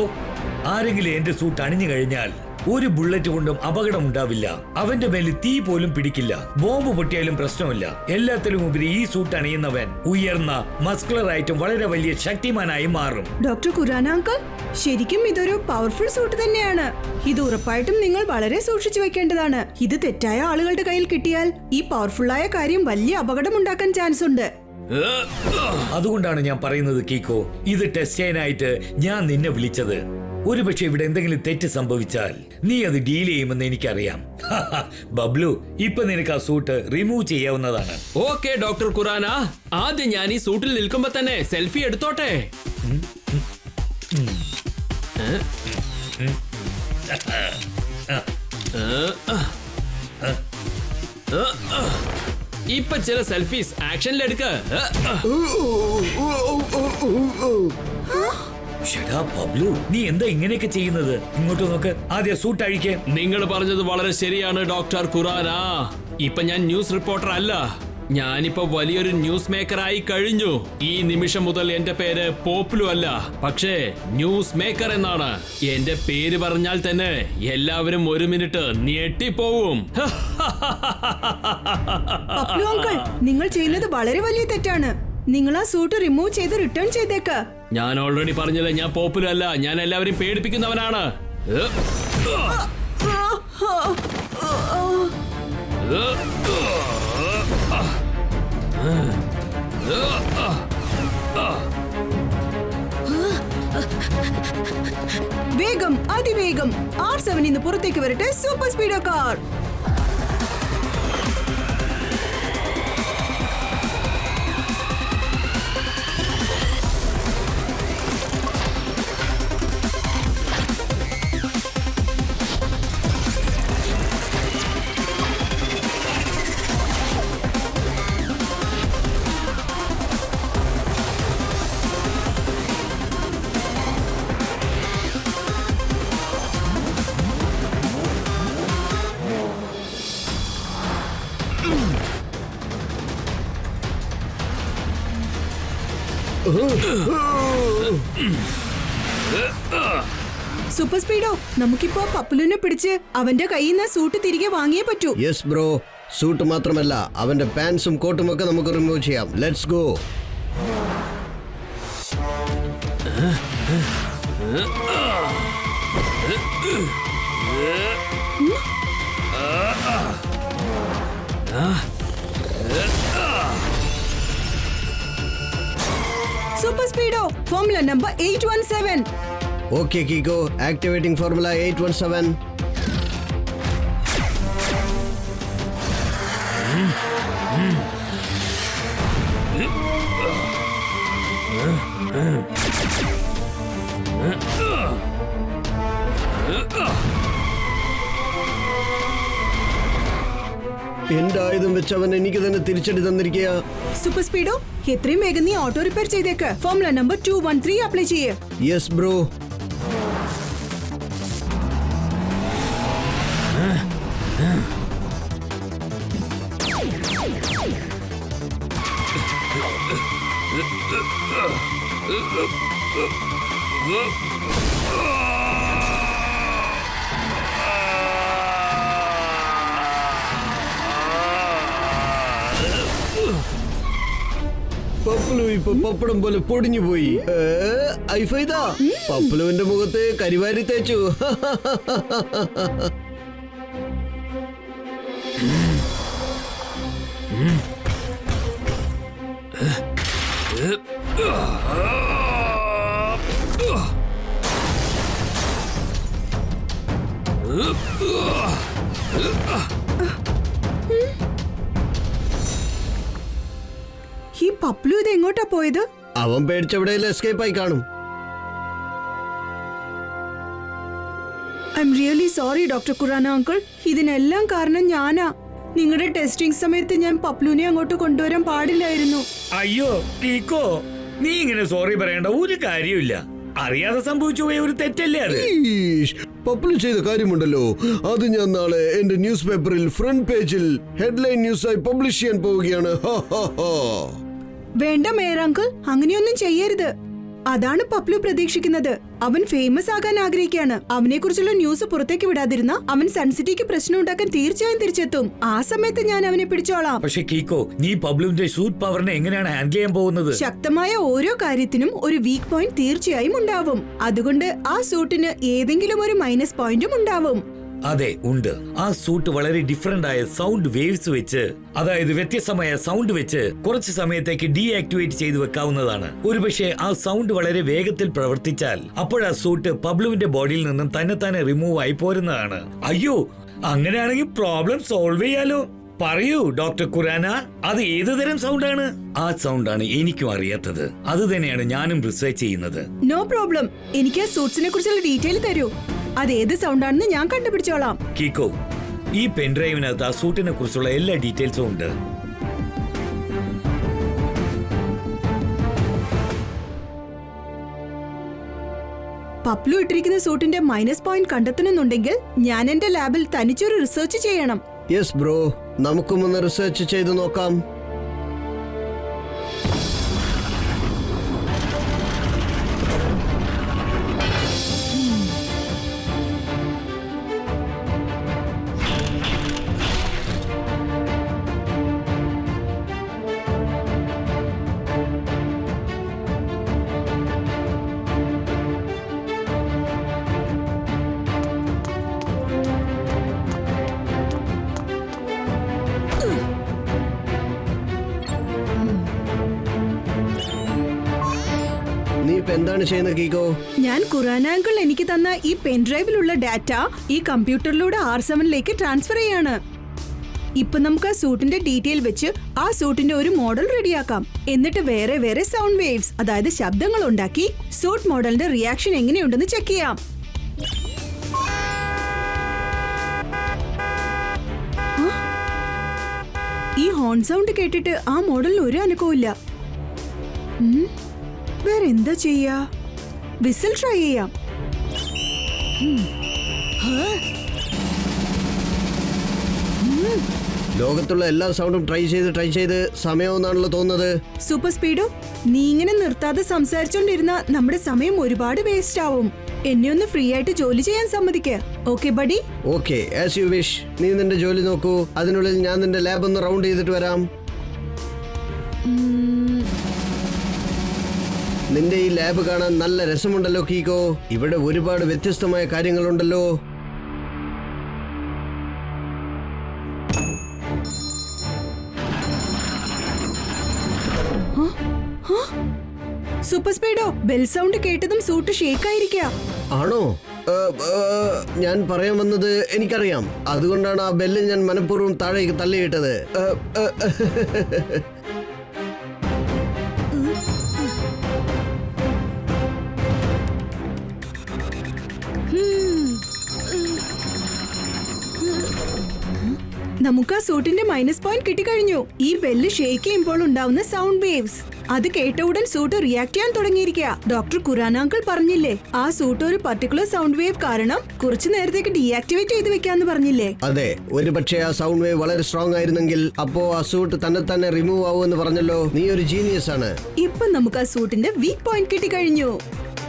ആരെങ്കിലും എന്റെ സൂട്ട് അണിഞ്ഞു കഴിഞ്ഞാൽ ഒരു ബുള്ളറ്റ് കൊണ്ടും അപകടം ഉണ്ടാവില്ല. അവന്റെ മേലിൽ തീ പോലും പിടിക്കില്ല. ബോംബ് പൊട്ടിയാലും പ്രശ്നമില്ല. എല്ലാത്തിലും ഉപരി ഈ സൂട്ട് അണിയുന്നവൻ ഉയർന്ന മസ്കുലർ ആയിട്ടും വളരെ വലിയ ശക്തിമാനായി മാറും. ഡോക്ടർ ഖുറാന അങ്കിൾ, ശരിക്കും ഇതൊരു പവർഫുൾ സൂട്ട് തന്നെയാണ്. ഇത് ഉറപ്പായിട്ടും നിങ്ങൾ വളരെ സൂക്ഷിച്ചു വെക്കേണ്ടതാണ്. ഇത് തെറ്റായ ആളുകളുടെ കയ്യിൽ കിട്ടിയാൽ ഈ പവർഫുള്ളായ കാര്യം വലിയ അപകടമുണ്ടാക്കാൻ ചാൻസ് ഉണ്ട്. അതുകൊണ്ടാണ് ഞാൻ പറയുന്നത് കീക്കോ, ഇത് ടെസ്റ്റ് ചെയ്യാനായിട്ട് ഞാൻ നിന്നെ വിളിച്ചത്. ഒരുപക്ഷെ ഇവിടെ എന്തെങ്കിലും തെറ്റ് സംഭവിച്ചാൽ നീ അത് ഡീൽ ചെയ്യുമെന്ന് എനിക്കറിയാം. ബബ്ലു, ഇപ്പൊ നിനക്ക് ആ സൂട്ട് റിമൂവ് ചെയ്യാവുന്നതാണ്. ഓക്കെ ഡോക്ടർ ഖുറാന, ആദ്യം ഞാൻ ഈ സൂട്ടിൽ നിൽക്കുമ്പോ തന്നെ സെൽഫി എടുത്തോട്ടെ. ഇപ്പൊ ചില സെൽഫീസ് ആക്ഷനിലെടുക്ക. ബബ്ലു, നീ എന്താ ഇങ്ങനെയൊക്കെ ചെയ്യുന്നത്? ഇങ്ങോട്ട് നോക്ക്, ആദ്യം സൂട്ട് അഴിക്കേ. നിങ്ങൾ പറഞ്ഞത് വളരെ ശരിയാണ് ഡോക്ടർ ഖുറാന. ഇപ്പൊ ഞാൻ ന്യൂസ് റിപ്പോർട്ടർ അല്ല, ഞാനിപ്പോ വലിയൊരു ന്യൂസ് മേക്കർ ആയി കഴിഞ്ഞു. ഈ നിമിഷം മുതൽ എന്റെ പേര് പോപ്പുലു അല്ല, പക്ഷേ ന്യൂസ് മേക്കർ എന്നാണ്. എന്റെ പേര് പറഞ്ഞാൽ തന്നെ എല്ലാവരും ഒരു മിനിറ്റ് ഞെട്ടിപ്പോവും. പപ്ലു അങ്കിൾ, നിങ്ങൾ ചെയ്യുന്നത് വളരെ വലിയ തെറ്റാണ്. നിങ്ങൾ ആ സൂട്ട് റിമൂവ് ചെയ്ത് റിട്ടേൺ ചെയ്തേക്ക്. ഞാൻ ഓൾറെഡി പറഞ്ഞില്ല, ഞാൻ പോപ്പുലർ അല്ല, ഞാൻ എല്ലാവരും പേടിപ്പിക്കുന്നവനാണ്. വേഗം, അതിവേഗം R7 ഇന്ന് പുറത്തേക്ക് വരട്ടെ, സൂപ്പർ സ്പീഡോ കാർ. സൂപ്പർ സ്പീഡോ, നമുക്കിപ്പോ പപ്പുലിനെ പിടിച്ച് അവന്റെ കയ്യിൽ നിന്ന് സൂട്ട് തിരികെ വാങ്ങിയേ പറ്റൂ. യെസ് ബ്രോ, സൂട്ട് മാത്രമല്ല അവന്റെ പാൻസും കോട്ടും ഒക്കെ നമുക്ക് റിമൂവ് ചെയ്യാം. Let's go. Super സ്പീഡോ, formula number 817. Okay കീക്കോ, ആക്ടിവേറ്റിംഗ് ഫോർമുല 817. എന്റെ ആയുധം വെച്ച് അവൻ എനിക്ക് തന്നെ തിരിച്ചടി തന്നിരിക്കുക. സൂപ്പർ സ്പീഡോ, എത്രയും വേഗം നീ ഓട്ടോ റിപ്പയർ ചെയ്തേക്ക്. ഫോർമുല നമ്പർ 213 അപ്ലൈ ചെയ്യേ. Yes bro. പപ്പലു ഇപ്പൊ പപ്പടം പോലെ പൊടിഞ്ഞു പോയി. ഐഫൈദ, പപ്പലുവിന്റെ മുഖത്ത് കരിവാരി തേച്ചു. ഈ പപ്ലു ഇത് എങ്ങോട്ടാ പോയത്? അവൻ പേടിച്ചെവിടെയെങ്കിലും എസ്കേപ്പ് ആയി കാണും. I'm really sorry doctor Khurana uncle, ഇതിനെല്ലാം കാരണം ഞാനാ. നിങ്ങളുടെ ടെസ്റ്റിംഗ് സമയത്ത് ഞാൻ പപ്ലുവിനെ അങ്ങോട്ട് കൊണ്ടുവരാൻ പാടില്ലായിരുന്നു. അയ്യോ കീക്കോ, നീ ഇങ്ങനെ സോറി പറയേണ്ട ഒരു കാര്യമില്ല. അറിയാതെ സംഭവിച്ചു പോയ ഒരു തെറ്റല്ലേ അത്. പപ്പലു ചെയ്ത കാര്യമുണ്ടല്ലോ, അത് ഞാൻ നാളെ എന്റെ ന്യൂസ് പേപ്പറിൽ ഫ്രണ്ട് പേജിൽ ഹെഡ്ലൈൻ ന്യൂസായി പബ്ലിഷ് ചെയ്യാൻ പോവുകയാണ്. വേണ്ട മേയർ അങ്കിൾ, അങ്ങനെയൊന്നും ചെയ്യരുത്. അതാണ് പപ്ലു പ്രതീക്ഷിക്കുന്നത്. അവൻ ഫേമസ് ആകാൻ ആഗ്രഹിക്കുകയാണ്. അവനെ കുറിച്ചുള്ള ന്യൂസ് പുറത്തേക്ക് വിടാതിരുന്ന അവൻ സൺസിറ്റിക്ക് പ്രശ്നം ഉണ്ടാക്കാൻ തീർച്ചയായും തിരിച്ചെത്തും. ആ സമയത്ത് ഞാൻ അവനെ പിടിച്ചോളാം. പക്ഷെ കീക്കോ, നീ പബ്ലുവിന്റെ സൂട്ട് പവറിനെ എങ്ങനെയാണ് ഹാൻഡിൽ ചെയ്യാൻ പോകുന്നത്? ശക്തമായ ഓരോ കാര്യത്തിനും ഒരു വീക്ക് പോയിന്റ് തീർച്ചയായും ഉണ്ടാവും. അതുകൊണ്ട് ആ സൂട്ടിന് ഏതെങ്കിലും ഒരു മൈനസ് പോയിന്റും ഉണ്ടാവും. അതെ, ഉണ്ട്. ആ സൂട്ട് വളരെ ഡിഫറെന്റ് ആയ സൗണ്ട് വേവ്സ് വെച്ച്, അതായത് വ്യത്യസ്തമായ സൗണ്ട് വെച്ച് കുറച്ച് സമയത്തേക്ക് ഡീആക്ടിവേറ്റ് ചെയ്തു വെക്കാവുന്നതാണ്. ഒരുപക്ഷെ ആ സൗണ്ട് വളരെ വേഗത്തിൽ പ്രവർത്തിച്ചാൽ അപ്പോഴാ സൂട്ട് പബ്ലുവിന്റെ ബോഡിയിൽ നിന്നും തന്നെ റിമൂവ് ആയി പോരുന്നതാണ്. അയ്യോ, അങ്ങനെയാണെങ്കിൽ പ്രോബ്ലം സോൾവ് ചെയ്യാലോ. പറയൂ ഡോക്ടർ ഖുറാന, അത് ഏത് തരം സൗണ്ടാണ്? ആ സൗണ്ടാണ് എനിക്കും അറിയാത്തത്. അത് തന്നെയാണ് ഞാനും റിസർച്ച് ചെയ്യുന്നത്. No problem. എനിക്ക് ആ സൂട്ട്സിനെ കുറിച്ചുള്ള ഡീറ്റെയിൽ തരൂ. അത് ഏത് സൗണ്ടാണെന്ന് ഞാൻ കണ്ടുപിടിച്ചോളാം. കീക്കോ, ഈ പെൻഡ്രൈവിനകത്ത് ആ സൂട്ടിനെ കുറിച്ചുള്ള എല്ലാ ഡീറ്റെയിൽസും ഉണ്ട്. പപ്ലു ഇട്ടിരിക്കുന്ന സൂട്ടിന്റെ മൈനസ് പോയിന്റ് കണ്ടെത്തണമെന്നുണ്ടെങ്കിൽ ഞാൻ എന്റെ ലാബിൽ തനിച്ചൊരു റിസർച്ച് ചെയ്യണം. യെസ് ബ്രോ, നമുക്കും ഒന്ന് റിസർച്ച് ചെയ്ത് നോക്കാം. നീ ഇപ്പൊ എന്താണ് ചെയ്യുന്നത് കീക്കോ? ഞാൻ ഖുറാനാങ്കിൾ എനിക്ക് തന്ന ഈ പെൻഡ്രൈവിലുള്ള ഡാറ്റ ഈ കമ്പ്യൂട്ടറിലൂടെ R7ലേക്ക് ട്രാൻസ്ഫർ ചെയ്യാണ്. ഇപ്പൊ നമുക്ക് ആ സൂട്ടിന്റെ ഡീറ്റെയിൽ വെച്ച് ആ സൂട്ടിന്റെ ഒരു മോഡൽ റെഡിയാക്കാം. എന്നിട്ട് വേറെ വേറെ സൗണ്ട് വേവ്സ്, അതായത് ശബ്ദങ്ങൾ ഉണ്ടാക്കി സൂട്ട് മോഡലിന്റെ റിയാക്ഷൻ എങ്ങനെയുണ്ടെന്ന് ചെക്ക് ചെയ്യാം. ഈ ഹോൺ സൗണ്ട് കേട്ടിട്ട് ആ മോഡലിന് ഒരു അനക്കവും ഇല്ല. വേറെ എന്താ ചെയ്യാ? വിസിൽ ട്രൈ ചെയ്യാം. ലോകത്തുള്ള എല്ലാ സൗണ്ടും ട്രൈ ചെയ്ത് സമയമെന്നാണല്ലോ തോന്നുന്നത്. സൂപ്പർ സ്പീഡോ, നീ ഇങ്ങനെ നിർത്താതെ സംസാരിച്ചോണ്ടിരുന്ന നമ്മുടെ സമയം ഒരുപാട് വേസ്റ്റ് ആവും. എന്നെ ഒന്ന് ഫ്രീ ആയിട്ട് ജോലി ചെയ്യാൻ സമ്മതിക്ക. Okay buddy? Okay, as you wish. നീ നിന്റെ ജോലി നോക്കൂ. അതിനുള്ളിൽ ഞാൻ നിന്റെ ലാബ് ഒന്ന് റൗണ്ട് ചെയ്തിട്ട് വരാം. നിന്റെ ഈ ലാബ് കാണാൻ നല്ല രസമുണ്ടല്ലോ കീക്കോ. ഇവിടെ ഒരുപാട് വ്യത്യസ്തമായ കാര്യങ്ങളുണ്ടല്ലോ. സൂപ്പർ സ്പീഡോ, ബെൽ സൗണ്ട് കേട്ടതും സൂട്ട് ഷേക്ക് ആയിരിക്കാ. ആണോ? ഞാൻ പറയാൻ വന്നത് എനിക്കറിയാം. അതുകൊണ്ടാണ് ആ ബെല്ല് ഞാൻ മനഃപൂർവ്വം താഴേക്ക് തള്ളിയിട്ടത്. നമുക്ക് ആ സൂട്ടിന്റെ മൈനസ് പോയിന്റ് കിട്ടിക്കഴിഞ്ഞു. ഈ ബെല്ല് ഷേക്ക് ചെയ്യുമ്പോൾ ഉണ്ടാവുന്ന സൗണ്ട് വേവ്സ്, അത് കേട്ട ഉടൻ സൂട്ട് റിയാക്ട് ചെയ്യാൻ തുടങ്ങിയിരിക്കുക. ഡോക്ടർ ഖുറാനാങ്കിൾ പറഞ്ഞില്ലേ, ആ സൂട്ട് ഒരു പർട്ടിക്കുലർ സൗണ്ട് വേവ് കാരണം കുറച്ചു നേരത്തേക്ക് ഡീആക്ടിവേറ്റ് ചെയ്ത് വെക്കാന്ന് പറഞ്ഞില്ലേ? അതെ, ഒരു പക്ഷേ ആ സൗണ്ട് വേവ് വളരെ സ്ട്രോങ് ആയിരുന്നെങ്കിൽ അപ്പോ ആ സൂട്ട് തന്നെ റിമൂവ് ആവുമെന്ന് പറഞ്ഞല്ലോ. നീ ഒരു ജീനിയസ് ആണ്. ഇപ്പൊ നമുക്ക് ആ സൂട്ടിന്റെ വീക്ക് പോയിന്റ് കിട്ടിക്കഴിഞ്ഞു.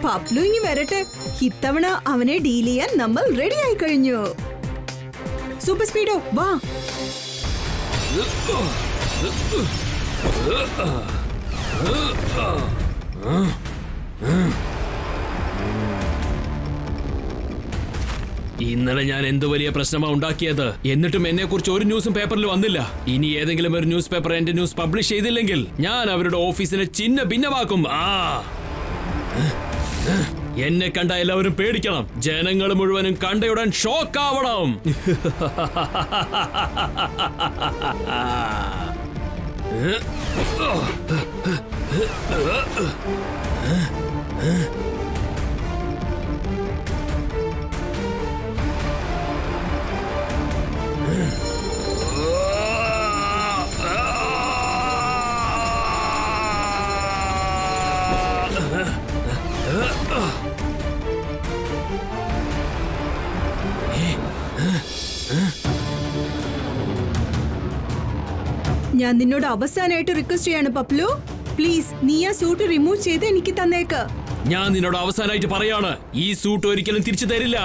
പപ്ലു ഇനി വരട്ടെ. ഇത്തവണ അവനെ ഡീൽ ചെയ്യാൻ നമ്മൾ റെഡി ആയി കഴിഞ്ഞു. സൂപ്പർ സ്പീഡോ, വാ. ഇന്നലെ ഞാൻ എന്ത് വലിയ പ്രശ്നമാ ഉണ്ടാക്കിയത്. എന്നിട്ടും എന്നെ കുറിച്ച് ഒരു ന്യൂസും പേപ്പറിൽ വന്നില്ല. ഇനി ഏതെങ്കിലും ഒരു ന്യൂസ് പേപ്പർ എന്റെ ന്യൂസ് പബ്ലിഷ് ചെയ്തില്ലെങ്കിൽ ഞാൻ അവരുടെ ഓഫീസിനെ ചിന്ന ഭിന്നമാക്കും. എന്നെ കണ്ട എല്ലാവരും പേടിക്കണം. ജനങ്ങൾ മുഴുവനും കണ്ടയുടൻ ഷോക്ക് ആവണം. ഞാൻ നിന്നോട് അവസാനമായിട്ട് റിക്വസ്റ്റ് ചെയ്യാണ് പപ്ലു, പ്ലീസ് നീ ആ സൂട്ട് റിമൂവ് ചെയ്ത് എനിക്ക് തന്നേക്ക്. ഞാൻ നിന്നോട് അവസാനമായിട്ട് പറയാണ്, ഈ സൂട്ട് ഒരിക്കലും തിരിച്ചു തരില്ല.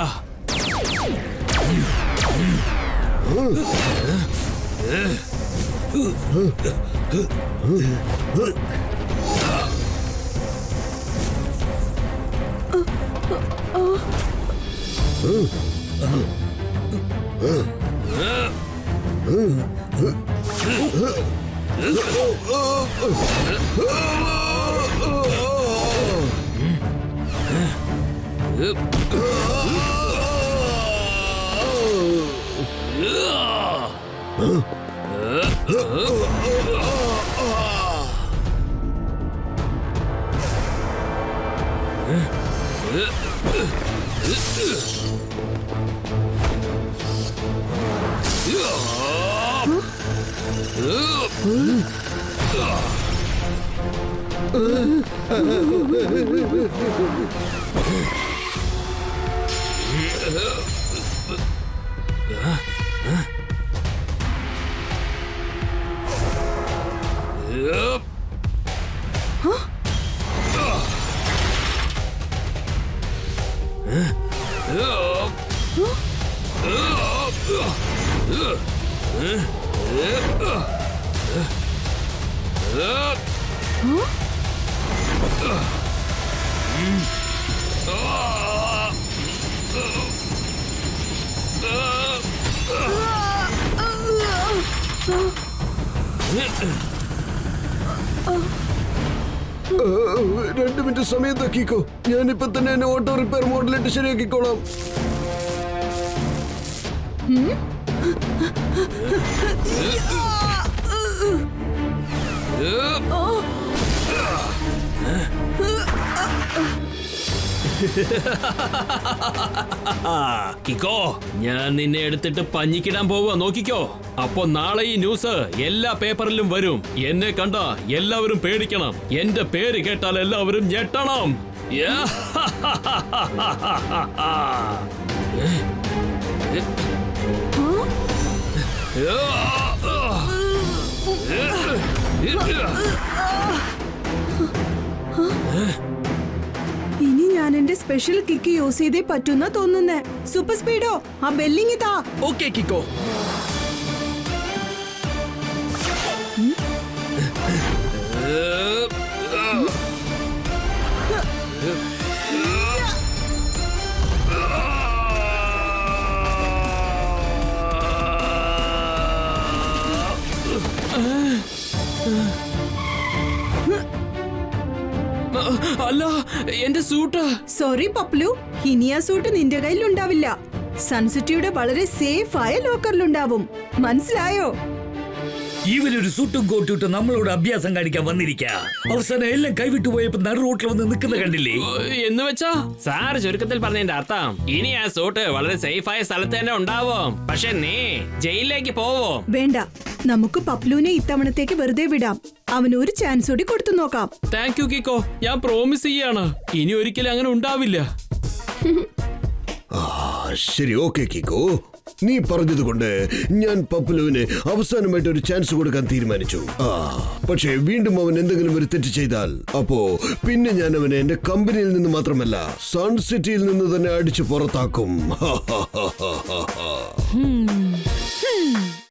രണ്ട് മിനിറ്റ് സമയത്താക്കിക്കോ. ഞാനിപ്പോ തന്നെ എന്നെ ഓട്ടോ റിപ്പയർ മോഡലിട്ട് ശരിയാക്കിക്കോളാം. കിക്കോ, ഞാൻ നിന്നെ എടുത്തിട്ട് പഞ്ഞിക്കിടാൻ പോവുക, നോക്കിക്കോ. അപ്പൊ നാളെ ഈ ന്യൂസ് എല്ലാ പേപ്പറിലും വരും. എന്നെ കണ്ട എല്ലാവരും പേടിക്കണം. എന്റെ പേര് കേട്ടാൽ എല്ലാവരും ഞെട്ടണം. ഇനി ഞാൻ എന്റെ സ്പെഷ്യൽ കിക്ക് യൂസ് ചെയ്തേ പറ്റുന്ന തോന്നുന്നേ. സൂപ്പർ സ്പീഡോ, ആ ബെല്ലിങ് താ. ഓക്കേ കിക്കോ. അല്ല, എന്റെ സൂട്ട്. സോറി പപ്ലു, ഇനി ആ സൂട്ട് നിന്റെ കയ്യിലുണ്ടാവില്ല. സൺസിറ്റിയുടെ വളരെ സേഫ് ആയ ലോക്കറിലുണ്ടാവും. മനസ്സിലായോ? ഇവനൊരു സൂട്ടും കോട്ടും ഇട്ട് നമ്മളോട് അഭ്യാസം കാണിക്കാൻ വന്നിരിക്ക. അവസാനം എല്ലാം കൈവിട്ടു പോയപ്പോ നടു റോട്ടിൽ വന്ന് നിൽക്കുന്ന കണ്ടില്ലേ? എന്ന് വെച്ചാ സാർ ചുരുക്കത്തിൽ പറഞ്ഞതിന്റെ അർത്ഥം ഇനി ആ സൂട്ട് വളരെ സേഫ് ആയ സ്ഥലത്ത് തന്നെ ഉണ്ടാവും. പക്ഷെ നീ ജയിലിലേക്ക് പോവോ? വേണ്ട, നമുക്ക് പപ്ലുവിനെ ഇത്തവണത്തേക്ക് വെറുതെ വിടാം. അവന് ഒരു ചാൻസ് കൂടി കൊടുത്തു നോക്കാം. താങ്ക് യു കിക്കോ, ഞാൻ പ്രോമിസ് ചെയ്യാണ് ഇനി ഒരിക്കലും അങ്ങനെ ഉണ്ടാവില്ല. ശരി, ഓക്കെ കിക്കോ. നീ പറഞ്ഞതുകൊണ്ട് ഞാൻ പപ്ലുവിന് അവസാനമായിട്ട് ഒരു ചാൻസ് കൊടുക്കാൻ തീരുമാനിച്ചു. പക്ഷേ വീണ്ടും അവൻ എന്തെങ്കിലും ഒരു തെറ്റ് ചെയ്താൽ അപ്പോ പിന്നെ ഞാൻ അവനെ എന്റെ കമ്പനിയിൽ നിന്ന് മാത്രമല്ല സൺ സിറ്റിയിൽ നിന്ന് തന്നെ അടിച്ചു പുറത്താക്കും.